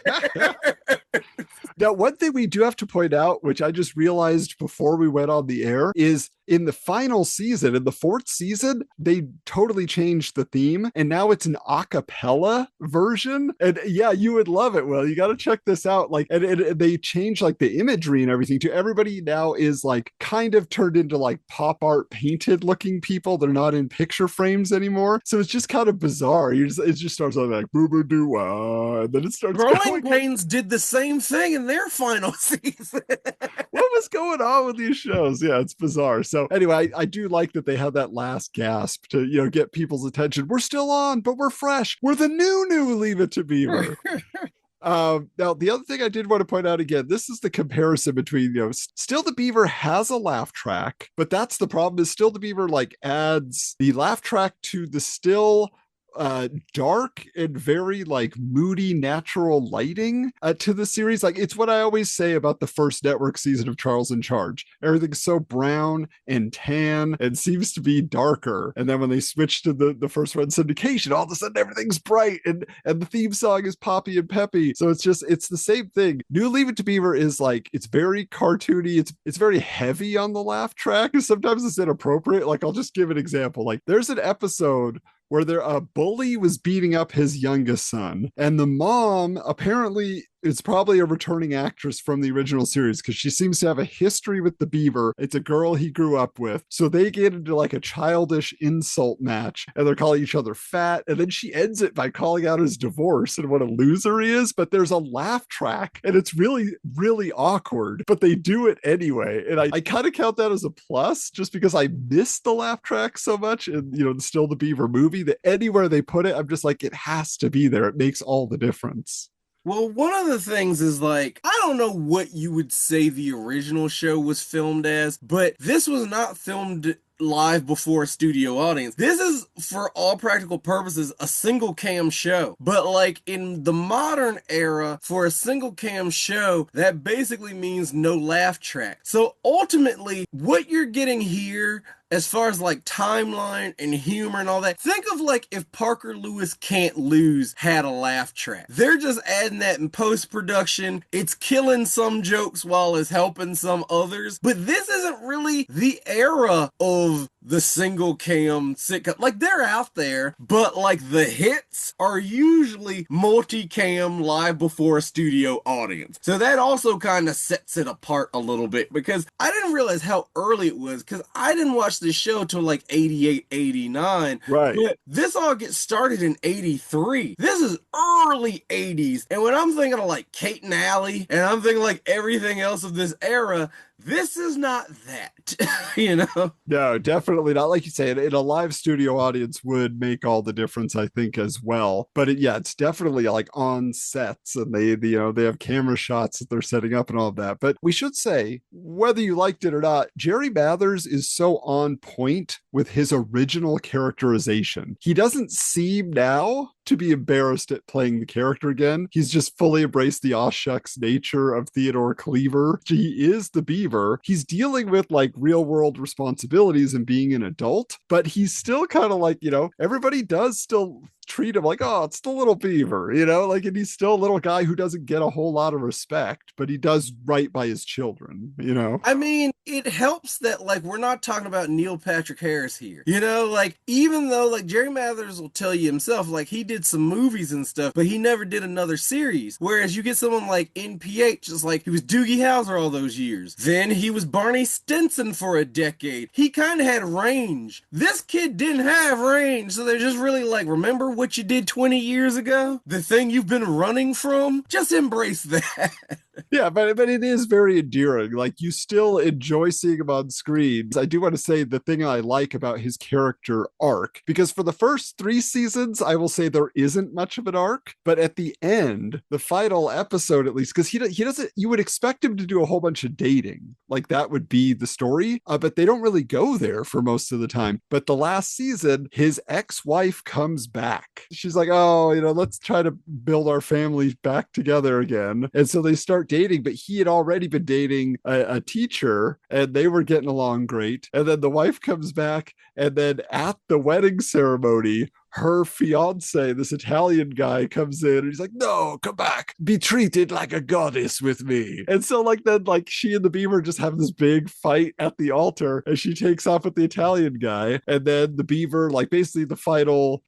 Now, one thing we do have to point out, which I just realized before we went on the air, is in the final season, in the 4th season, they totally changed the theme, and now it's an a cappella version. And yeah, you would love it, Will. You got to check this out. Like, and they changed like the imagery and everything too. Everybody now is like kind of turned into like pop art painted looking people. They're not in picture frames anymore. So it's just kind of bizarre. It just starts on like boo boo doo wah, and then it starts. Growing Pains did the same thing in their final season. What was going on with these shows? Yeah, it's bizarre. So anyway, I do like that they had that last gasp to get people's attention. We're still on, but we're fresh. We're the new Leave It To Beaver. Now, the other thing I did want to point out again, this is the comparison between, Still the Beaver has a laugh track, but that's the problem is Still the Beaver like adds the laugh track to the still dark and very like moody natural lighting to the series. Like, it's what I always say about the first network season of Charles in Charge. Everything's so brown and tan and seems to be darker, and then when they switch to the first one syndication, all of a sudden everything's bright and the theme song is poppy and peppy. So it's the same thing. New Leave It To Beaver is like, it's very cartoony, it's very heavy on the laugh track, and sometimes it's inappropriate. Like, I'll just give an example. Like, there's an episode where a bully was beating up his youngest son, and the mom apparently is probably a returning actress from the original series because she seems to have a history with the beaver. It's a girl he grew up with. So they get into like a childish insult match, and they're calling each other fat, and then she ends it by calling out his divorce and what a loser he is. But there's a laugh track, and it's really, really awkward, but they do it anyway. And I kind of count that as a plus, just because I miss the laugh track so much in Still the Beaver movie, that anywhere they put it, I'm just like, it has to be there. It makes all the difference. Well, one of the things is like, I don't know what you would say the original show was filmed as, but this was not filmed live before a studio audience. This is, for all practical purposes, a single cam show. But like in the modern era, for a single cam show, that basically means no laugh track. So ultimately, what you're getting here as far as like timeline and humor and all that, think of like if Parker Lewis Can't Lose had a laugh track. They're just adding that in post-production. It's killing some jokes while it's helping some others. But this isn't really the era of the single cam sitcom. Like, they're out there, but like the hits are usually multicam live before a studio audience. So that also kind of sets it apart a little bit, because I didn't realize how early it was, because I didn't watch this show till like 88, 89. Right. But this all gets started in 83. This is early 80s. And when I'm thinking of like Kate and Allie, and I'm thinking like everything else of this era, this is not that, you know? No, definitely not. Like you say, in a live studio audience would make all the difference, I think, as well. But it's definitely like on sets, and they have camera shots that they're setting up and all of that. But we should say, whether you liked it or not, Jerry Mathers is so on point with his original characterization. He doesn't seem now to be embarrassed at playing the character again. He's just fully embraced the aw shucks nature of Theodore Cleaver. He is the Beaver. He's dealing with like real world responsibilities and being an adult, but he's still kind of like, everybody does still treat him like, oh, it's the little Beaver, like, and he's still a little guy who doesn't get a whole lot of respect, but he does right by his children, I mean, it helps that like we're not talking about Neil Patrick Harris here, like, even though like Jerry Mathers will tell you himself, like, he did some movies and stuff, but he never did another series. Whereas you get someone like NPH, just like he was Doogie Howser all those years. Then he was Barney Stinson for a decade. He kind of had range. This kid didn't have range, so they're just really like, remember what you did 20 years ago? The thing you've been running from? Just embrace that. Yeah, but it is very endearing. Like, you still enjoy seeing him on screen. I do want to say the thing I like about his character arc, because for the first 3 seasons, I will say there isn't much of an arc, but at the end, the final episode at least, because he doesn't, you would expect him to do a whole bunch of dating, like that would be the story, but they don't really go there for most of the time. But the last season, his ex-wife comes back. She's like, oh, let's try to build our family back together again. And so they start dating, but he had already been dating a teacher, and they were getting along great. And then the wife comes back, and then at the wedding ceremony, her fiance, this Italian guy, comes in and he's like, no, come back, be treated like a goddess with me. And so like then like she and the Beaver just have this big fight at the altar, and she takes off with the Italian guy, and then the Beaver, like, basically the final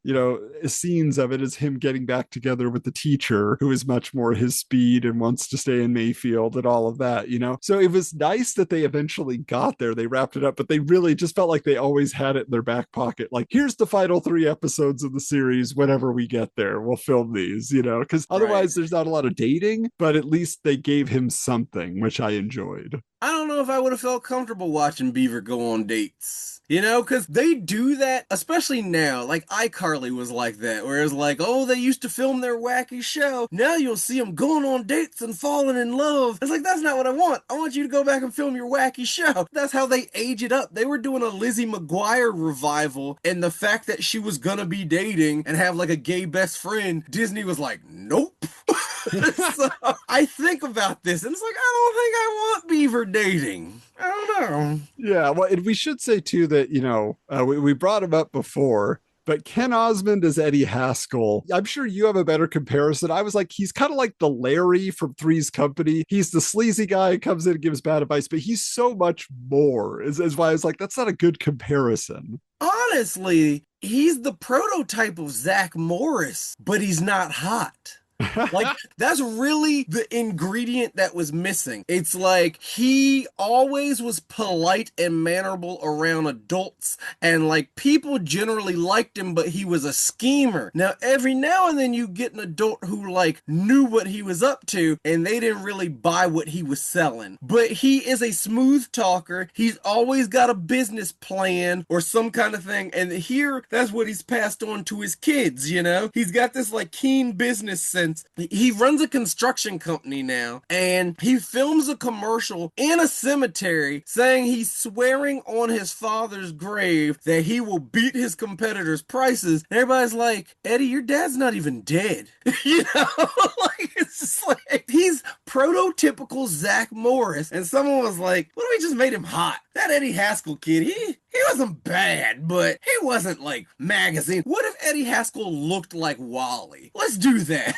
scenes of it is him getting back together with the teacher, who is much more his speed and wants to stay in Mayfield and all of that. So it was nice that they eventually got there, they wrapped it up, but they really just felt like they always had it in their back pocket, like, here's the final 3 episodes of the series. Whenever we get there, we'll film these, because otherwise there's not a lot of dating, but at least they gave him something, which I enjoyed. I don't know if I would have felt comfortable watching Beaver go on dates, because they do that, especially now. Like, iCarly was like that, where it's like, oh, they used to film their wacky show. Now you'll see them going on dates and falling in love. It's like, that's not what I want. I want you to go back and film your wacky show. That's how they age it up. They were doing a Lizzie McGuire revival, and the fact that she was gonna be dating and have like a gay best friend, Disney was like, nope. So I think about this, and it's like, I don't think I want Beaver dating. I don't know. Yeah, well, and we should say too that we brought him up before, but Ken Osmond as Eddie Haskell, I'm sure you have a better comparison. I was like, he's kind of like the Larry from Three's Company. He's the sleazy guy who comes in and gives bad advice, but he's so much more, is why I was like, that's not a good comparison. Honestly, he's the prototype of Zach Morris, but he's not hot. Like, that's really the ingredient that was missing. It's like he always was polite and mannerable around adults, and like people generally liked him, but he was a schemer. Now, every now and then you get an adult who like knew what he was up to, and they didn't really buy what he was selling. But he is a smooth talker. He's always got a business plan or some kind of thing, and here that's what he's passed on to his kids. He's got this like keen business sense. He runs a construction company now, and he films a commercial in a cemetery saying he's swearing on his father's grave that he will beat his competitors' prices. And everybody's like, Eddie, your dad's not even dead. Like, it's just like, he's prototypical Zach Morris. And someone was like, what if we just made him hot? That Eddie Haskell kid, he wasn't bad, but he wasn't like magazine. What if Eddie Haskell looked like Wally? Let's do that.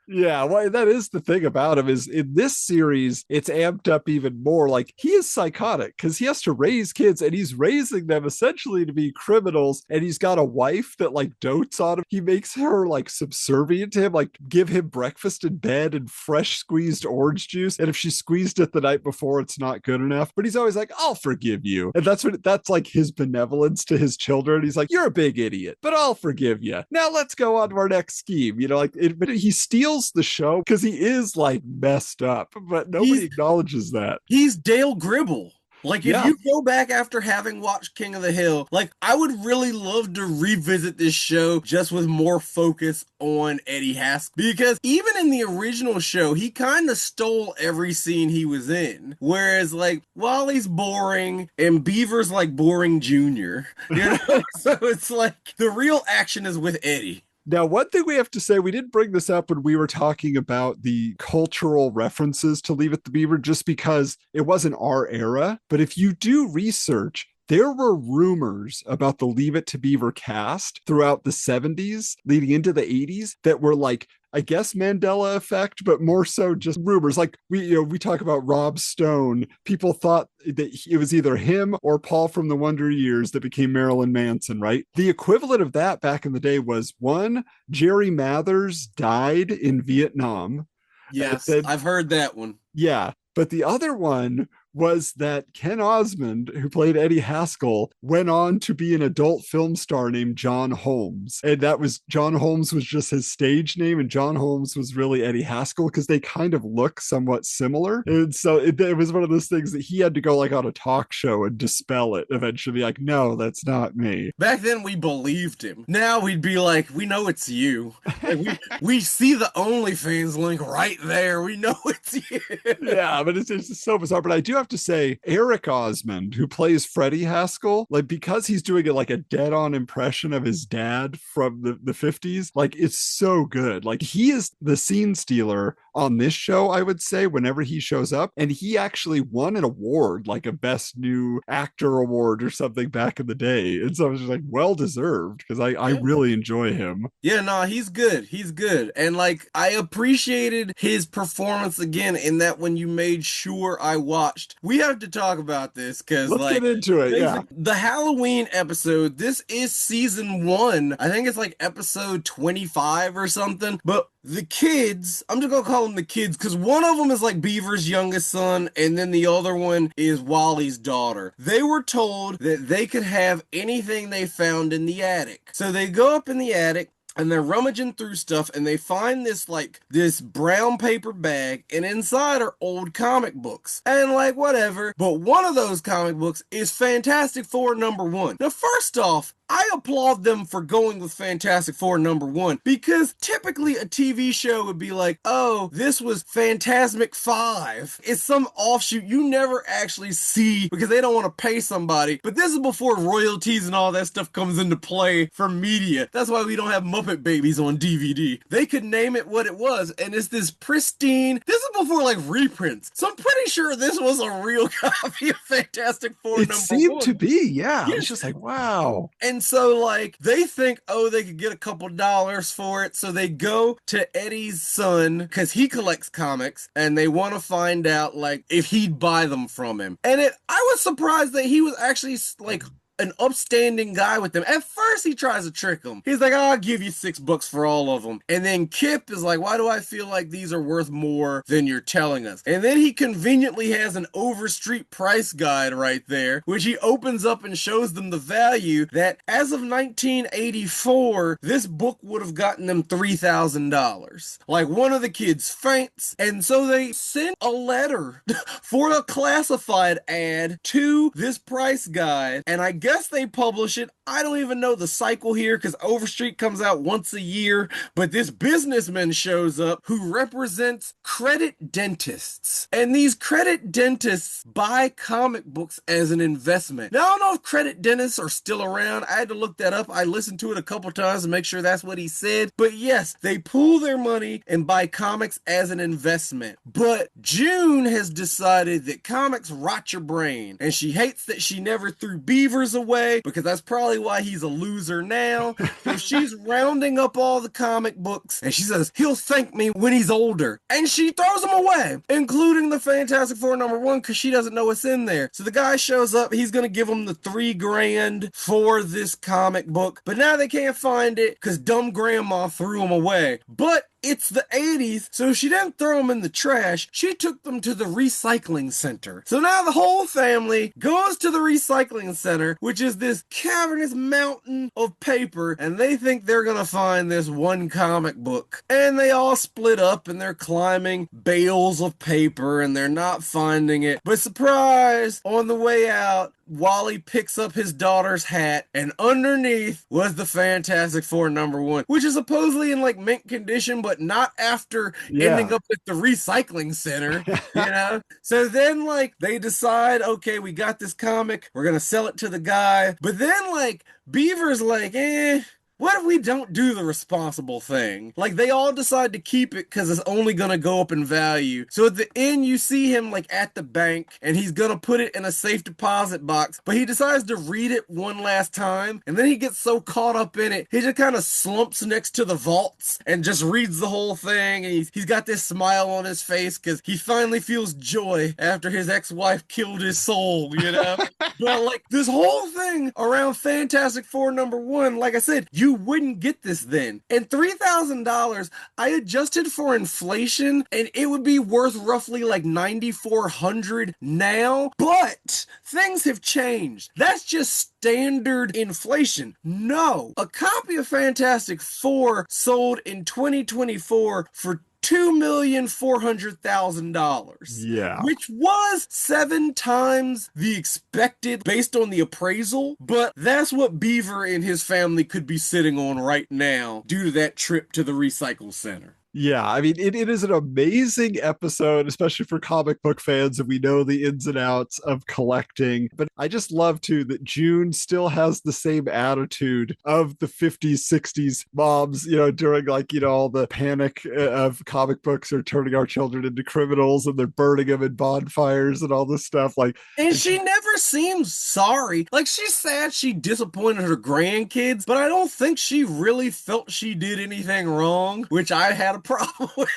Yeah, well, that is the thing about him is in this series, it's amped up even more. Like he is psychotic because he has to raise kids and he's raising them essentially to be criminals. And he's got a wife that like dotes on him. He makes her like subservient to him, like give him breakfast in bed and fresh squeezed orange juice. And if she squeezed it the night before, it's not good enough. But he's always like, I'll forgive you. And that's like his benevolence to his children. He's like, you're a big idiot, but I'll forgive you. Now let's go on to our next scheme. You know, like but he steals the show because he is like messed up, but nobody acknowledges that. He's Dale Gribble. Like, if Yeah. you go back after having watched King of the Hill, like, I would really love to revisit this show just with more focus on Eddie Haskell. Because even in the original show, he kind of stole every scene he was in. Whereas, like, Wally's boring and Beaver's, like, boring junior. You know? So it's like, the real action is with Eddie. Now, one thing we have to say, we didn't bring this up when we were talking about the cultural references to Leave It to Beaver, just because it wasn't our era. But if you do research, there were rumors about the Leave It to Beaver cast throughout the 70s, leading into the 80s, that were like, I guess Mandela effect, but more so just rumors. Like we talk about Rob Stone. People thought that it was either him or Paul from the Wonder Years that became Marilyn Manson, right? The equivalent of that back in the day was one, Jerry Mathers died in Vietnam. Yes, then, I've heard that one. Yeah. But the other one was that Ken Osmond, who played Eddie Haskell, went on to be an adult film star named John Holmes. And that was, John Holmes was just his stage name, and John Holmes was really Eddie Haskell because they kind of look somewhat similar. And so it was one of those things that he had to go like on a talk show and dispel it eventually, like, no, that's not me. Back then we believed him. Now we'd be like, we know it's you. Like, we see the OnlyFans link right there. We know it's you. Yeah, but it's just so bizarre. But I do have to say, Eric Osmond, who plays Freddie Haskell, like, because he's doing it like a dead-on impression of his dad from the 50s, like, it's so good. Like, he is the scene stealer on this show, I would say, whenever he shows up. And he actually won an award, like a Best New Actor award or something back in the day. And so I was just like, well-deserved, because I really enjoy him. Yeah, no, he's good. He's good. And, like, I appreciated his performance again in that when you made sure I watched. We have to talk about this because, let's like, get into it. Yeah, the Halloween episode, this is season 1. I think it's like episode 25 or something. But the kids, I'm just gonna call them the kids because one of them is like Beaver's youngest son, and then the other one is Wally's daughter. They were told that they could have anything they found in the attic. So they go up in the attic, and they're rummaging through stuff, and they find this brown paper bag, and inside are old comic books. And like, whatever. But one of those comic books is Fantastic Four #1. Now, first off, I applaud them for going with Fantastic Four #1 because typically a TV show would be like, oh, this was Phantasmic 5. It's some offshoot you never actually see because they don't want to pay somebody. But this is before royalties and all that stuff comes into play for media. That's why we don't have Muppet Babies on DVD. They could name it what it was, and it's this pristine. This is before like reprints. So I'm pretty sure this was a real copy of Fantastic Four it #1. seemed to be, yeah. It's just like, wow. And so, like, they think, oh, they could get a couple dollars for it. So they go to Eddie's son, because he collects comics, and they want to find out, like, if he'd buy them from him. And I was surprised that he was actually, like, an upstanding guy with them. At first, he tries to trick him. He's like, I'll give you $6 for all of them. And then Kip is like, why do I feel like these are worth more than you're telling us? And then he conveniently has an overstreet price guide right there, which he opens up and shows them the value that as of 1984, this book would have gotten them $3,000. Like, one of the kids faints, and so they send a letter for a classified ad to this price guide, and I guess they publish it. I don't even know the cycle here because Overstreet comes out once a year, but this businessman shows up who represents credit dentists. And these credit dentists buy comic books as an investment. Now, I don't know if credit dentists are still around. I had to look that up. I listened to it a couple times to make sure that's what he said. But yes, they pool their money and buy comics as an investment. But June has decided that comics rot your brain, and she hates that she never threw Beavers away because that's probably why he's a loser now. So she's rounding up all the comic books, and she says he'll thank me when he's older, and she throws them away, including the Fantastic Four #1 because she doesn't know what's in there. So the guy shows up, he's gonna give him the $3,000 for this comic book, but now they can't find it because dumb grandma threw them away. But it's the 80s, so she didn't throw them in the trash. She took them to the recycling center. So now the whole family goes to the recycling center, which is this cavernous mountain of paper, and they think they're gonna find this one comic book. And they all split up, and they're climbing bales of paper, and they're not finding it. But surprise, on the way out, Wally picks up his daughter's hat, and underneath was the Fantastic Four #1, which is supposedly in like mint condition, but not after ending up at the recycling center, you know? So then like they decide, okay, we got this comic, we're gonna sell it to the guy. But then like Beaver's like, what if we don't do the responsible thing? Like, they all decide to keep it because it's only going to go up in value. So at the end, you see him, like, at the bank, and he's going to put it in a safe deposit box, but he decides to read it one last time, and then he gets so caught up in it, he just kind of slumps next to the vaults and just reads the whole thing, and he's got this smile on his face because he finally feels joy after his ex-wife killed his soul, you know? But, like, this whole thing around Fantastic Four #1, like I said, you wouldn't get this then. And $3,000, I adjusted for inflation, and it would be worth roughly like $9,400 now. But things have changed. That's just standard inflation. No, a copy of Fantastic Four sold in 2024 for $2,400,000. Yeah. Which was 7 times the expected based on the appraisal, but that's what Beaver and his family could be sitting on right now due to that trip to the recycle center. Yeah, I mean, it is an amazing episode, especially for comic book fans, and we know the ins and outs of collecting. But I just love, too, that June still has the same attitude of the 50s, 60s moms, you know, during, like, you know, all the panic of comic books are turning our children into criminals and they're burning them in bonfires and all this stuff. Like, and she never seems sorry. Like, she's sad she disappointed her grandkids, but I don't think she really felt she did anything wrong, which I had a problem with.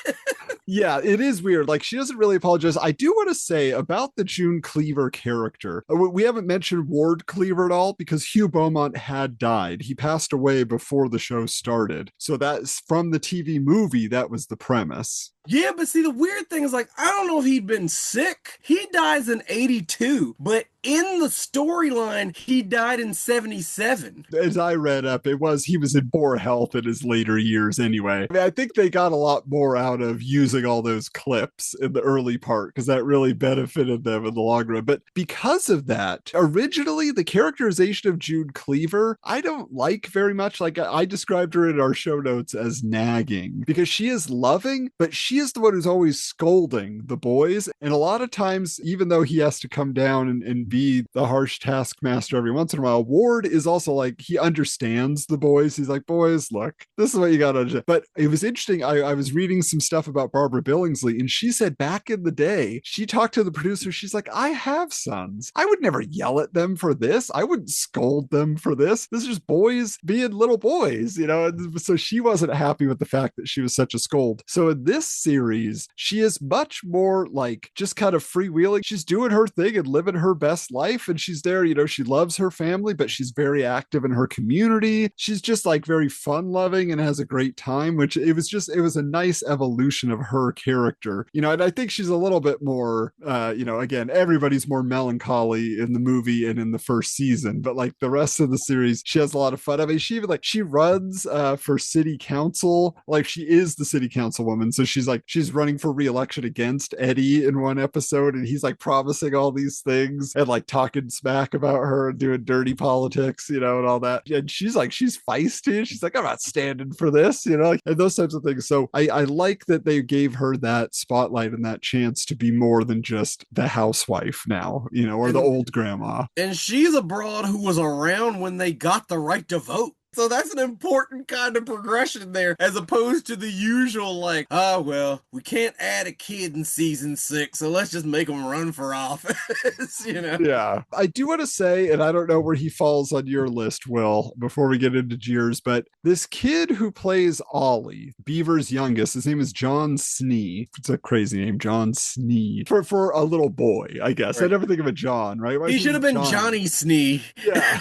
Yeah, it is weird. Like, she doesn't really apologize. I do want to say about the June Cleaver character, we haven't mentioned Ward Cleaver at all because Hugh Beaumont had died. He passed away before the show started. So that's from the TV movie. That was the premise. Yeah, but see, the weird thing is, like, I don't know if he'd been sick. He dies in 82, but in the storyline, he died in 77. As I read up, he was in poor health in his later years anyway. I mean, I think they got a lot more out of using all those clips in the early part because that really benefited them in the long run. But because of that, originally, the characterization of June Cleaver, I don't like very much. Like, I described her in our show notes as nagging because she is loving, but she is the one who's always scolding the boys. And a lot of times, even though he has to come down and be the harsh taskmaster every once in a while, Ward is also like, he understands the boys. He's like, boys, look, this is what you got to do. But it was interesting. I was reading some stuff about Barbara Billingsley, and she said back in the day, she talked to the producer. She's like, I have sons. I would never yell at them for this. I wouldn't scold them for this. This is just boys being little boys, you know? And so she wasn't happy with the fact that she was such a scold. So in this series, she is much more like just kind of freewheeling. She's doing her thing and living her best life. And she's there, you know, she loves her family, but she's very active in her community. She's just like very fun loving and has a great time, which it was a nice evolution of her character, you know, and I think she's a little bit more, you know, again, everybody's more melancholy in the movie and in the first season, but like the rest of the series, she has a lot of fun. I mean, she runs for city council, like she is the city councilwoman. So she's she's running for re-election against Eddie in one episode, and he's like promising all these things and like talking smack about her and doing dirty politics, and all that. And she's feisty. She's like, I'm not standing for this, and those types of things. So I like that they gave her that spotlight and that chance to be more than just the housewife now, or the old grandma. And she's a broad who was around when they got the right to vote. So that's an important kind of progression there, as opposed to the usual, like, well, we can't add a kid in season 6, so let's just make them run for office, Yeah. I do want to say, and I don't know where he falls on your list, Will, before we get into Jeers, but this kid who plays Ollie, Beaver's youngest, his name is John Snee. It's a crazy name, John Snee. For a little boy, I guess. Right. I never think of a John, right? He should have been Johnny Snee. Yeah.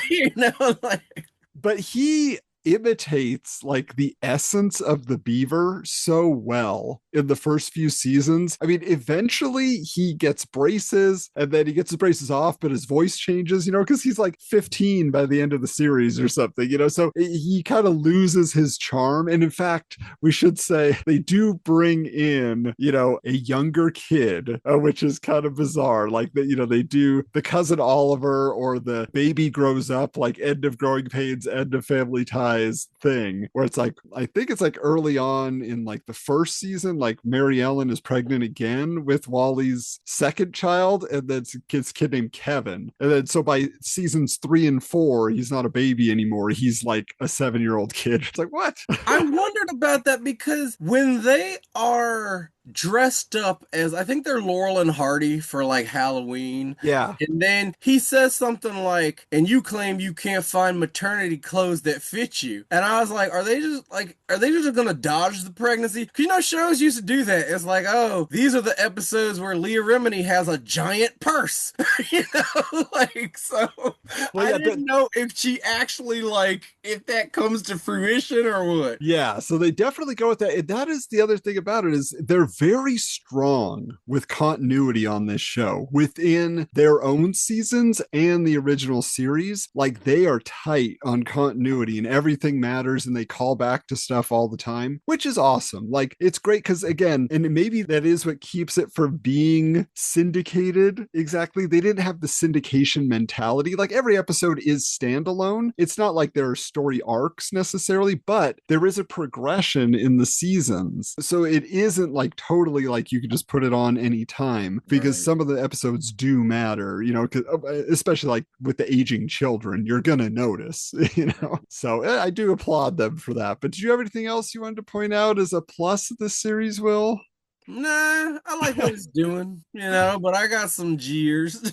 But he imitates like the essence of the beaver so well in the first few seasons. I mean, eventually he gets braces and then he gets his braces off, but his voice changes, because he's like 15 by the end of the series or something, so he kind of loses his charm. And in fact, we should say they do bring in, a younger kid, which is kind of bizarre. Like that, they do the cousin Oliver or the baby grows up, like end of Growing Pains, end of Family Ties thing, where it's like, I think it's like early on in like the first season, like Mary Ellen is pregnant again with Wally's second child, and then it's a kid named Kevin. And then so by seasons 3 and 4, he's not a baby anymore. He's like a 7-year-old kid. It's like, what? I wondered about that because when they are dressed up as, I think they're Laurel and Hardy for like Halloween. Yeah. And then he says something like, and you claim you can't find maternity clothes that fit you. And I was like, are they just gonna dodge the pregnancy? Because shows used to do that. It's like, oh, these are the episodes where Leah Remini has a giant purse. So well, yeah, I didn't know if she actually if that comes to fruition or what. Yeah, so they definitely go with that. And that is the other thing about it, is they're very strong with continuity on this show within their own seasons and the original series. Like they are tight on continuity and everything matters, and they call back to stuff all the time, which is awesome. Like it's great because, again, and maybe that is what keeps it from being syndicated. Exactly. They didn't have the syndication mentality. Like every episode is standalone. It's not like there are story arcs necessarily, but there is a progression in the seasons. So it isn't like totally like you could just put it on any time, because right. Some of the episodes do matter, especially like with the aging children, you're gonna notice, so I do applaud them for that. But do you have anything else you wanted to point out as a plus of this series, Will? Nah, I like what it's doing, but I got some jeers.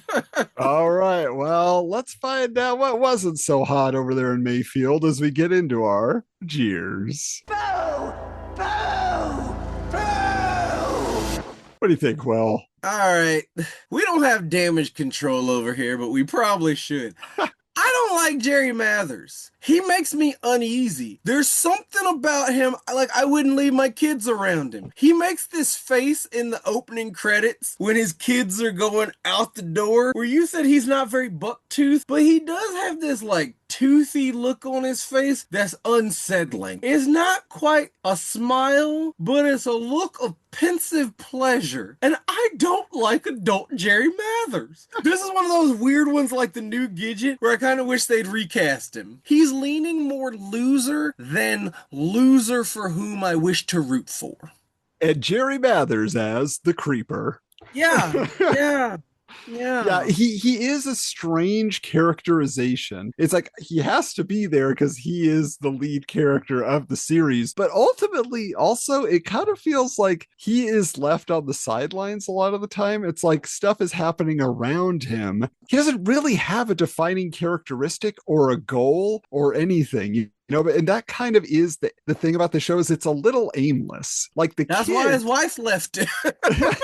All right, well, let's find out what wasn't so hot over there in Mayfield as we get into our jeers. Boo! Boo! Boo! What do you think, Will? All right, we don't have damage control over here, but we probably should. I don't like Jerry Mathers. He makes me uneasy. There's something about him, like I wouldn't leave my kids around him. He makes this face in the opening credits when his kids are going out the door, where you said he's not very buck-toothed, but he does have this like toothy look on his face that's unsettling. It's not quite a smile, but it's a look of pensive pleasure. And I don't like adult Jerry Mathers. This is one of those weird ones like the new Gidget, where I kind of wish they'd recast him. He's leaning more loser than loser for whom I wish to root for. And Jerry Mathers as the creeper. Yeah, yeah. Yeah, he is a strange characterization. It's like he has to be there because he is the lead character of the series. But ultimately, also, it kind of feels like he is left on the sidelines a lot of the time. It's like stuff is happening around him. He doesn't really have a defining characteristic or a goal or anything. And that kind of is the thing about the show, is it's a little aimless. Like that's why his wife left.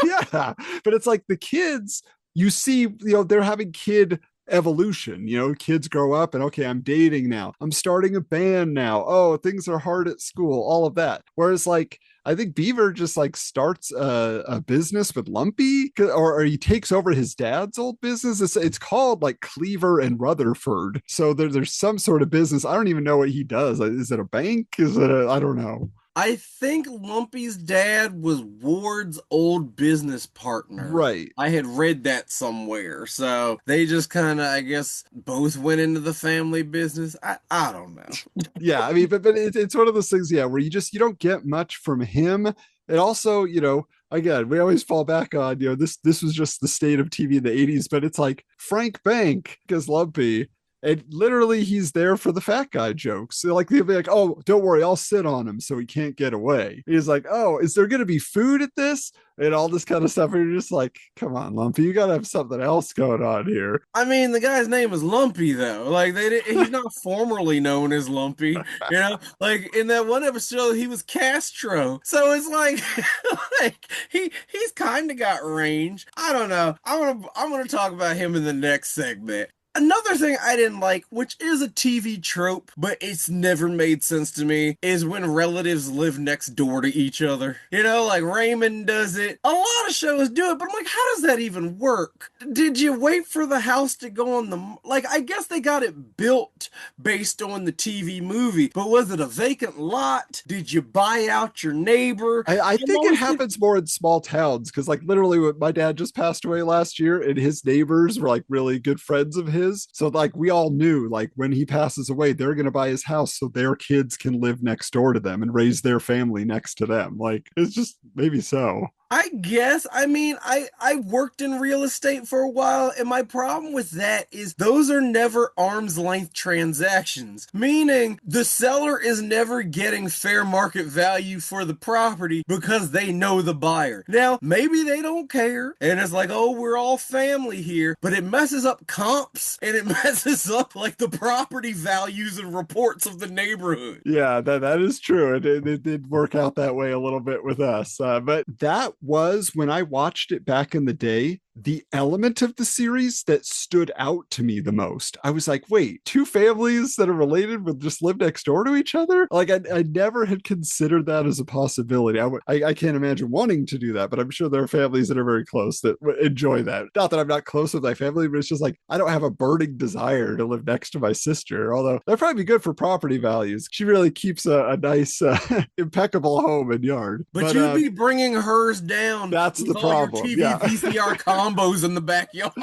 Yeah, but it's like the kids, you see, they're having kid evolution. Kids grow up and, okay, I'm dating now, I'm starting a band now, oh, things are hard at school, all of that. Whereas like I think Beaver just like starts a business with Lumpy, or he takes over his dad's old business. It's called like Cleaver and Rutherford. So there's some sort of business. I don't even know what he does. Is it a bank? Is it I don't know. I think Lumpy's dad was Ward's old business partner. Right. I had read that somewhere. So they just kind of, I guess, both went into the family business. I don't know. Yeah, I mean, but it's one of those things, yeah, where you don't get much from him. And also, again, we always fall back on, this was just the state of TV in the 80s, but it's like Frank Bank is Lumpy. And literally, he's there for the fat guy jokes. So like, they'll be like, oh, don't worry, I'll sit on him so he can't get away. He's like, oh, is there going to be food at this? And all this kind of stuff. And you're just like, come on, Lumpy, you got to have something else going on here. I mean, the guy's name is Lumpy, though. Like, he's not formerly known as Lumpy. Like in that one episode, he was Castro. So it's like, like he's kind of got range. I don't know. I'm gonna talk about him in the next segment. Another thing I didn't like, which is a TV trope, but it's never made sense to me, is when relatives live next door to each other. Like Raymond does it. A lot of shows do it, but I'm like, how does that even work? Did you wait for the house to go on the... Like, I guess they got it built based on the TV movie, but was it a vacant lot? Did you buy out your neighbor? I think it happens more in small towns, because like literally when my dad just passed away last year and his neighbors were like really good friends of his. So like we all knew like when he passes away, they're going to buy his house so their kids can live next door to them and raise their family next to them. Like it's just maybe so. I guess. I mean, I worked in real estate for a while, and my problem with that is those are never arm's length transactions, meaning the seller is never getting fair market value for the property because they know the buyer. Now, maybe they don't care, and it's like, oh, we're all family here, but it messes up comps, and it messes up like the property values and reports of the neighborhood. Yeah, that is true. It did work out that way a little bit with us. But that was, when I watched it back in the day, the element of the series that stood out to me the most. I was like, wait, two families that are related would just live next door to each other? Like I never had considered that as a possibility. I can't imagine wanting to do that, but I'm sure there are families that are very close that enjoy that. Not that I'm not close with my family, but it's just like, I don't have a burning desire to live next to my sister, although that'd probably be good for property values. She really keeps a nice, impeccable home and yard. But you'd be bringing hers down. That's the problem. Your TV VCR combos in the backyard.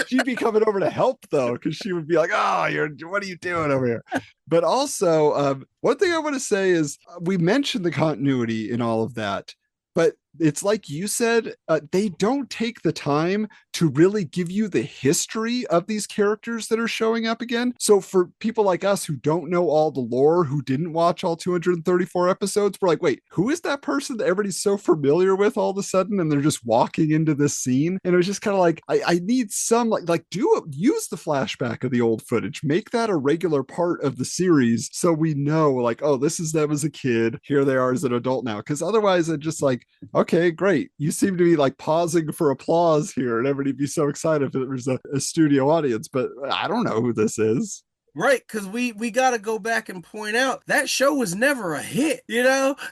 She'd be coming over to help though, because she would be like, "Oh, what are you doing over here?" But also, one thing I want to say is we mentioned the continuity in all of that, but it's like you said, they don't take the time to really give you the history of these characters that are showing up again. So for people like us who don't know all the lore, who didn't watch all 234 episodes, we're like, wait, who is that person that everybody's so familiar with all of a sudden? And they're just walking into this scene. And it was just kind of like, I need some use the flashback of the old footage, make that a regular part of the series. So we know like, oh, this is them as a kid. Here they are as an adult now. Cause otherwise it's just like, okay, great. You seem to be like pausing for applause here and everybody be so excited if there was a studio audience, but I don't know who this is. Right, because we got to go back and point out that show was never a hit,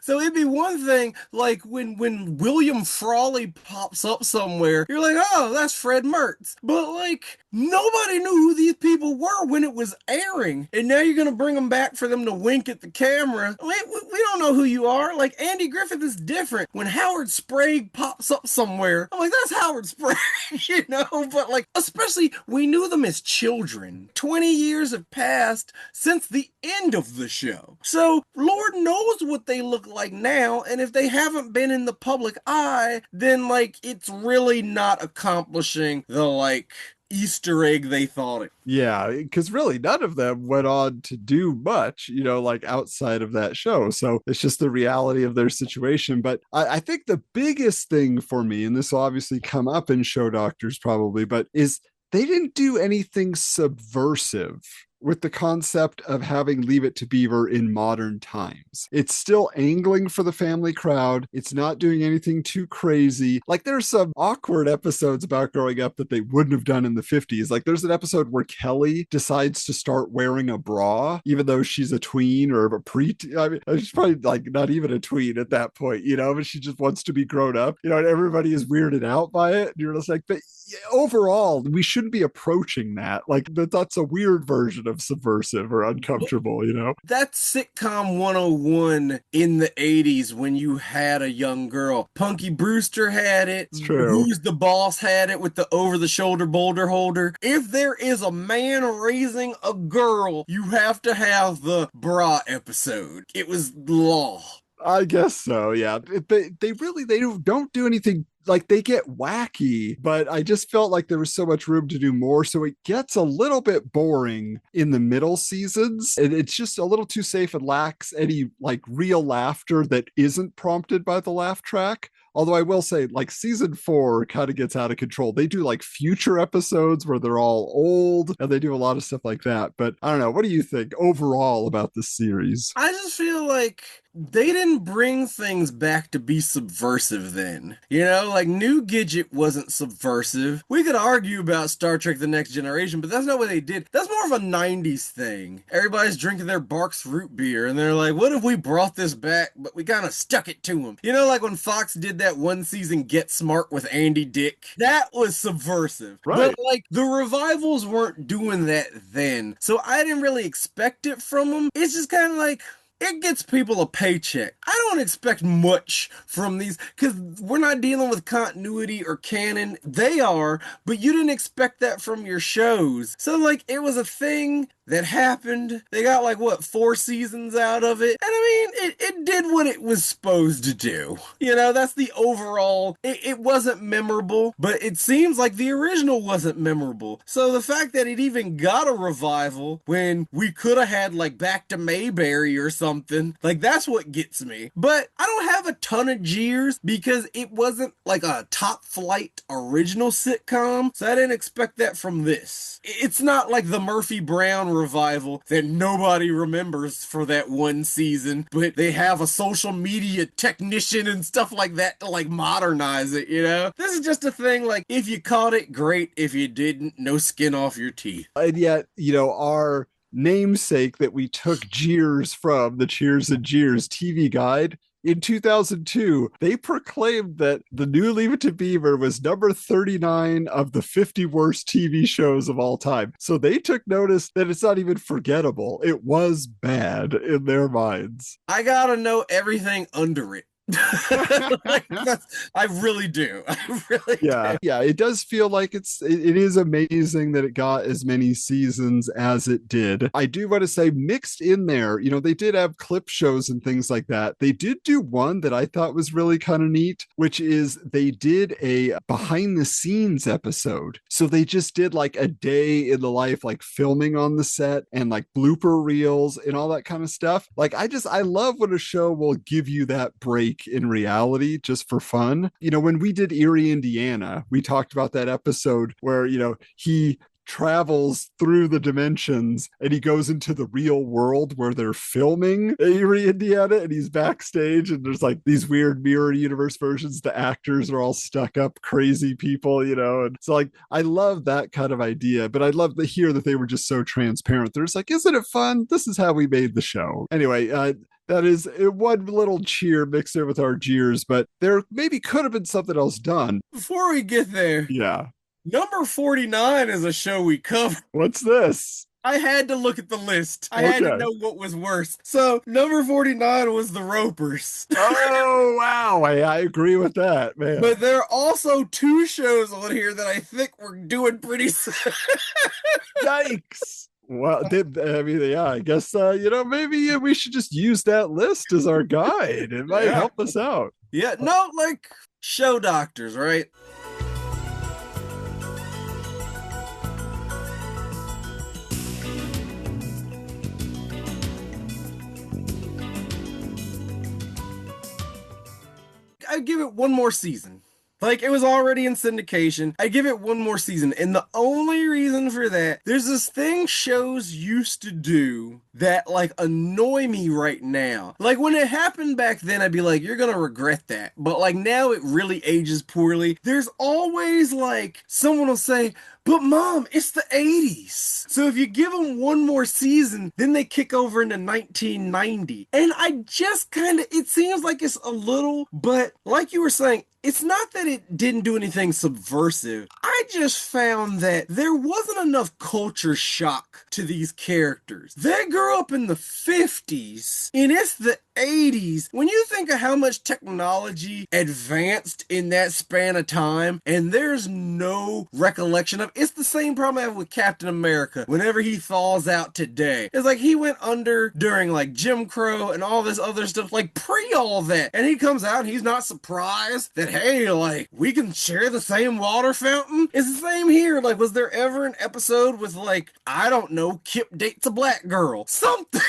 So it'd be one thing like when William Frawley pops up somewhere, you're like, oh, that's Fred Mertz. But like nobody knew who these people were when it was airing, and now you're gonna bring them back for them to wink at the camera. We don't know who you are. Like Andy Griffith is different. When Howard Sprague pops up somewhere, I'm like, that's Howard Sprague, But like, especially we knew them as children. 20 years have passed since the end of the show. So Lord knows what they look like now, and if they haven't been in the public eye, then like it's really not accomplishing the like Easter egg they thought it. Yeah, because really none of them went on to do much, like outside of that show. So it's just the reality of their situation. But I think the biggest thing for me, and this will obviously come up in Show Doctors probably, but is they didn't do anything subversive with the concept of having Leave It to Beaver in modern times. It's still angling for the family crowd. It's not doing anything too crazy. Like there's some awkward episodes about growing up that they wouldn't have done in the 50s. Like there's an episode where Kelly decides to start wearing a bra, even though she's a tween or a I mean, she's probably like not even a tween at that point, but she just wants to be grown up, and everybody is weirded out by it. And you're just like, but overall, we shouldn't be approaching that. Like that's a weird version of subversive or uncomfortable, you know? That's sitcom 101 in the 80s when you had a young girl. Punky Brewster had it. It's true. Who's the Boss had it with the over-the-shoulder boulder holder. If there is a man raising a girl, you have to have the bra episode. It was law. I guess so, yeah. They really don't do anything. Like, they get wacky, but I just felt like there was so much room to do more. So it gets a little bit boring in the middle seasons. And it's just a little too safe and lacks any like real laughter that isn't prompted by the laugh track. Although I will say, like, season 4 kind of gets out of control. They do like future episodes where they're all old and they do a lot of stuff like that. But I don't know. What do you think overall about this series? I just feel like they didn't bring things back to be subversive then. You know, like New Gidget wasn't subversive. We could argue about Star Trek The Next Generation, but that's not what they did. That's more of a 90s thing. Everybody's drinking their Barks root beer and they're like, what if we brought this back, but we kind of stuck it to them? You know, like when Fox did that one season Get Smart with Andy Dick? That was subversive. Right. But like the revivals weren't doing that then. So I didn't really expect it from them. It's just kind of like, it gets people a paycheck. I don't expect much from these because we're not dealing with continuity or canon. They are, but you didn't expect that from your shows. So like it was a thing that happened. They got like what, 4 seasons out of it. And I mean, it did what it was supposed to do. You know, that's the overall, it wasn't memorable, but it seems like the original wasn't memorable. So the fact that it even got a revival when we could have had like Back to Mayberry or something, like that's what gets me. But I don't have a ton of jeers because it wasn't like a top flight original sitcom. So I didn't expect that from this. It's not like the Murphy Brown revival that nobody remembers for that one season, but they have a social media technician and stuff like that to like modernize it, you know? This is just a thing like, if you caught it, great. If you didn't, no skin off your teeth. And yet, you know, our namesake that we took jeers from, the Cheers and Jeers TV guide, in 2002, they proclaimed that the new Leave It to Beaver was number 39 of the 50 worst TV shows of all time. So they took notice that it's not even forgettable. It was bad in their minds. I gotta know everything under it. Like, I really do. I really do. Yeah, it does feel like it is amazing that it got as many seasons as it did. I do want to say, mixed in there, you know, they did have clip shows and things like that. They did do one that I thought was really kind of neat, which is they did a behind the scenes episode. So they just did like a day in the life, like filming on the set and like blooper reels and all that kind of stuff. Like I love when a show will give you that break in reality just for fun. You know, when we did Erie, Indiana, we talked about that episode where, you know, he travels through the dimensions and he goes into the real world where they're filming Erie, Indiana, and he's backstage and there's like these weird mirror universe versions. The actors are all stuck up crazy people, you know, and so like I love that kind of idea, but I love to hear that they were just so transparent. They're just like, isn't it fun? This is how we made the show. Anyway, that is one little cheer mixed in with our jeers, but there maybe could have been something else done. Before we get there, yeah, number 49 is a show we covered. What's this? I had to look at the list. I had to know what was worse. So number 49 was The Ropers. Oh, wow. I agree with that, man. But there are also 2 shows on here that I think we're doing pretty Yikes. Well, I mean, yeah, I guess, you know, maybe we should just use that list as our guide. It might help us out. Yeah, no, like show doctors, right? I'd give it one more season. Like, it was already in syndication. I give it one more season. And the only reason for that, there's this thing shows used to do that like annoy me right now. Like when it happened back then, I'd be like, you're gonna regret that. But like now it really ages poorly. There's always like someone will say, but mom, it's the 80s. So if you give them one more season, then they kick over into 1990. And I just kind of, it seems like it's a little, but like you were saying, it's not that it didn't do anything subversive. I just found that there wasn't enough culture shock to these characters. They grew up in the 50s and it's the 80s. When you think of how much technology advanced in that span of time, and there's no recollection of it's the same problem I have with Captain America whenever he thaws out today. It's like he went under during like Jim Crow and all this other stuff, like pre all that. And he comes out and he's not surprised that, hey, like we can share the same water fountain. It's the same here. Like, was there ever an episode with like, I don't know, Kip dates a black girl? Something,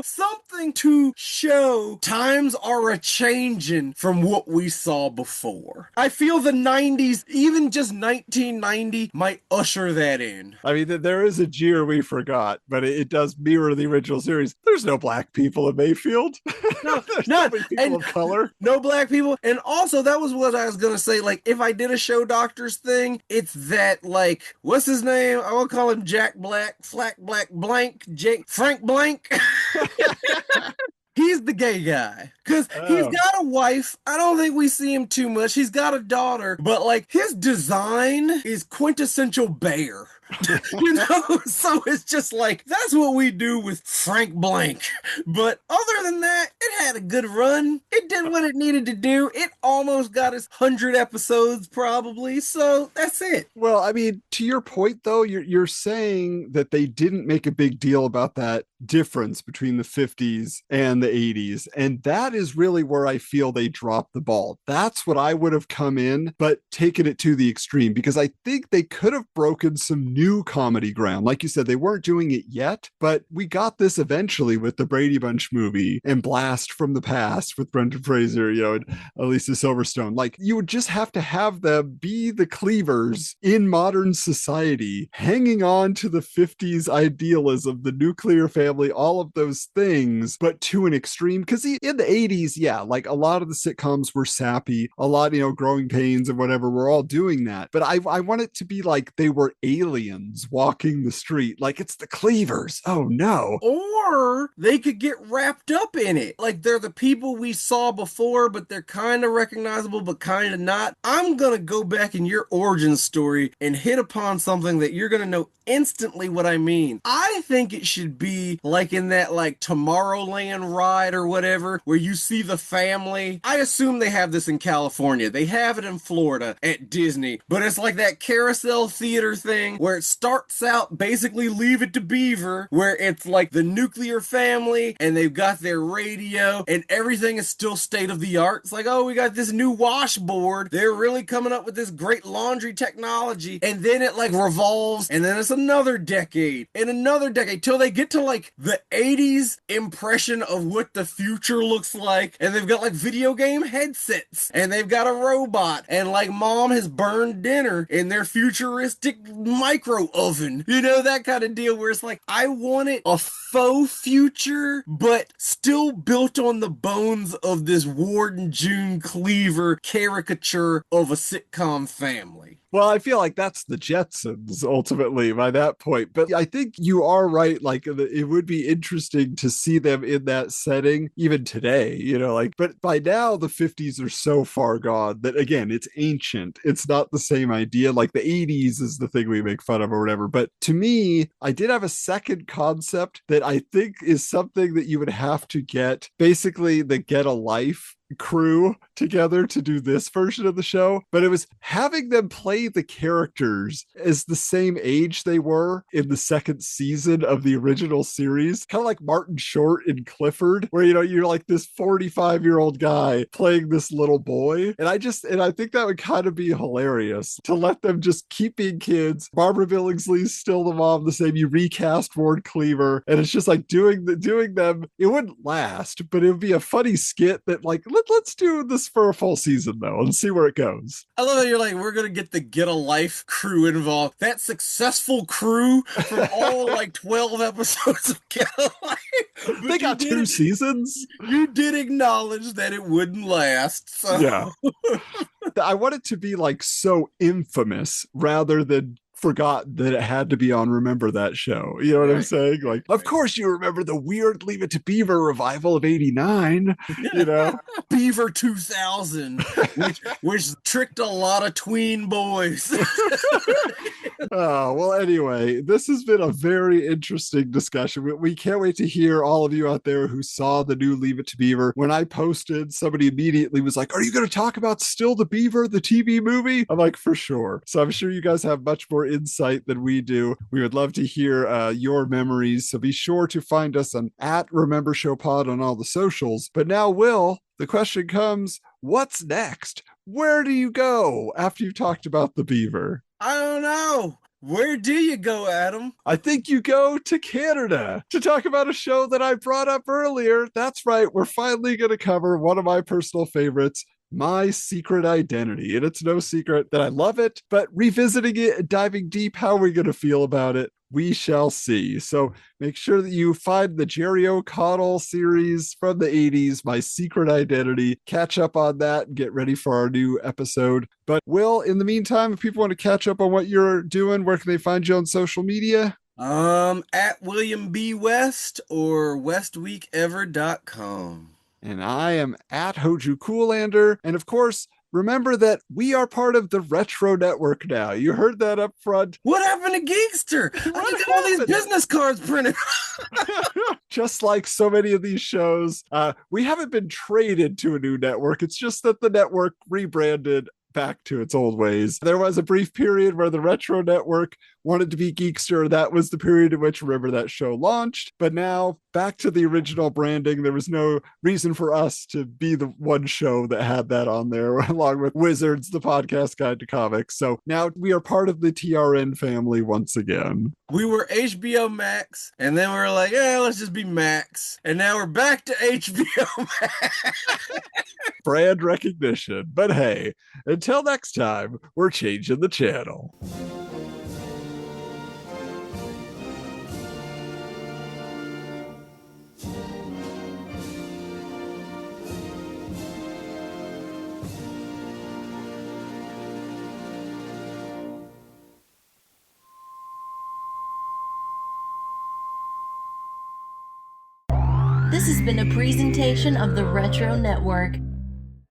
something to show times are a changing from what we saw before. I feel the 90s, even just 1990, might usher that in. I mean, there is a jeer we forgot, but it does mirror the original series. There's no black people in Mayfield. No, there's none. no people of color. No black people. And also, that was what I was going to say. Like, if I did a show doctors thing, it's that, like, what's his name? I will call him Jack Black, Flack Black Blank, Frank Blank. He's the gay guy. Because he's got a wife. I don't think we see him too much. He's got a daughter. But, like, his design is quintessential bear. So it's just like, that's what we do with Frank Blank. But other than that, it had a good run. It did what it needed to do. It almost got its 100 episodes probably. So that's it. Well, I mean, to your point though, you're saying that they didn't make a big deal about that difference between the 50s and the 80s. And that is really where I feel they dropped the ball. That's what I would have come in, but taken it to the extreme, because I think they could have broken some new comedy ground. Like you said, they weren't doing it yet, but we got this eventually with the Brady Bunch movie and Blast from the Past with Brendan Fraser, and Elisa Silverstone. Like, you would just have to have them be the Cleavers in modern society, hanging on to the 50s idealism, the nuclear family, all of those things, but to an extreme. Because in the 80s, yeah, like a lot of the sitcoms were sappy, a lot, Growing Pains and whatever, we're all doing that. But I want it to be like they were aliens walking the street, like it's the Cleavers. Oh no. Or they could get wrapped up in it. Like they're the people we saw before, but they're kind of recognizable, but kind of not. I'm going to go back in your origin story and hit upon something that you're going to know instantly what I mean. I think it should be like in that like Tomorrowland ride or whatever, where you see the family. I assume they have this in California. They have it in Florida at Disney, but it's like that carousel theater thing where it starts out basically Leave It To Beaver, where it's like the nuclear family and they've got their radio and everything is still state of the art. It's like, oh, we got this new washboard. They're really coming up with this great laundry technology. And then it like revolves, and then it's another decade and another decade till they get to like the 80s impression of what the future looks like. And they've got like video game headsets and they've got a robot, and like mom has burned dinner in their futuristic micro oven, that kind of deal, where it's like, I wanted a faux future, but still built on the bones of this Ward and June Cleaver caricature of a sitcom family. Well, I feel like that's the Jetsons ultimately by that point. But I think you are right. Like, it would be interesting to see them in that setting even today, but by now the 50s are so far gone that, again, it's ancient. It's not the same idea. Like the 80s is the thing we make fun of or whatever. But to me, I did have a second concept that I think is something that you would have to get basically the Get a Life crew together to do this version of the show, but it was having them play the characters as the same age they were in the second season of the original series, kind of like Martin Short in Clifford, where you're like this 45-year-old guy playing this little boy. And I think that would kind of be hilarious to let them just keep being kids. Barbara Billingsley's still the mom, the same. You recast Ward Cleaver, and it's just like doing them. It wouldn't last, but it would be a funny skit that, like, let's do this for a full season though and see where it goes. I love how you're like, we're gonna get the Get a Life crew involved. That successful crew from all like 12 episodes of Get a Life. But They got 2 seasons. You did acknowledge that it wouldn't last. So. Yeah. I want it to be like so infamous rather than forgot that it had to be on Remember That Show. You know what I'm saying? Like, of course you remember the weird Leave It to Beaver revival of '89, you know? Beaver 2000, which tricked a lot of tween boys. Oh, well, anyway, this has been a very interesting discussion. We can't wait to hear all of you out there who saw the new Leave It to Beaver. When I posted, somebody immediately was like, are you going to talk about Still the Beaver, the TV movie? I'm like, for sure. So I'm sure you guys have much more insight than we do. We would love to hear your memories. So be sure to find us on @RememberShowPod on all the socials. But now, Will, the question comes, what's next? Where do you go after you've talked about the beaver? I don't know. Where do you go, Adam? I think you go to Canada to talk about a show that I brought up earlier. That's right. We're finally going to cover one of my personal favorites, My Secret Identity. And it's no secret that I love it, but revisiting it and diving deep, how are we going to feel about it? We shall see. So make sure that you find the Jerry O'Connell series from the 80s, My Secret Identity. Catch up on that and get ready for our new episode. But Will, in the meantime, if people want to catch up on what you're doing, where can they find you on social media? At William B. West or westweekever.com. And I am at Hoju Coolander. And of course, remember that we are part of the Retro Network now. You heard that up front. What happened to Geekster? I just got all these business cards printed. Just like so many of these shows, we haven't been traded to a new network. It's just that the network rebranded back to its old ways. There was a brief period where the Retro Network wanted to be Geekster. That was the period in which Remember That Show launched. But now back to the original branding. There was no reason for us to be the one show that had that on there, along with Wizards, the podcast guide to comics. So now we are part of the TRN family once again. We were HBO Max, and then we were like, yeah, let's just be Max. And now we're back to HBO Max. Brand recognition. But hey, until next time, we're changing the channel. This has been a presentation of the Retro Network.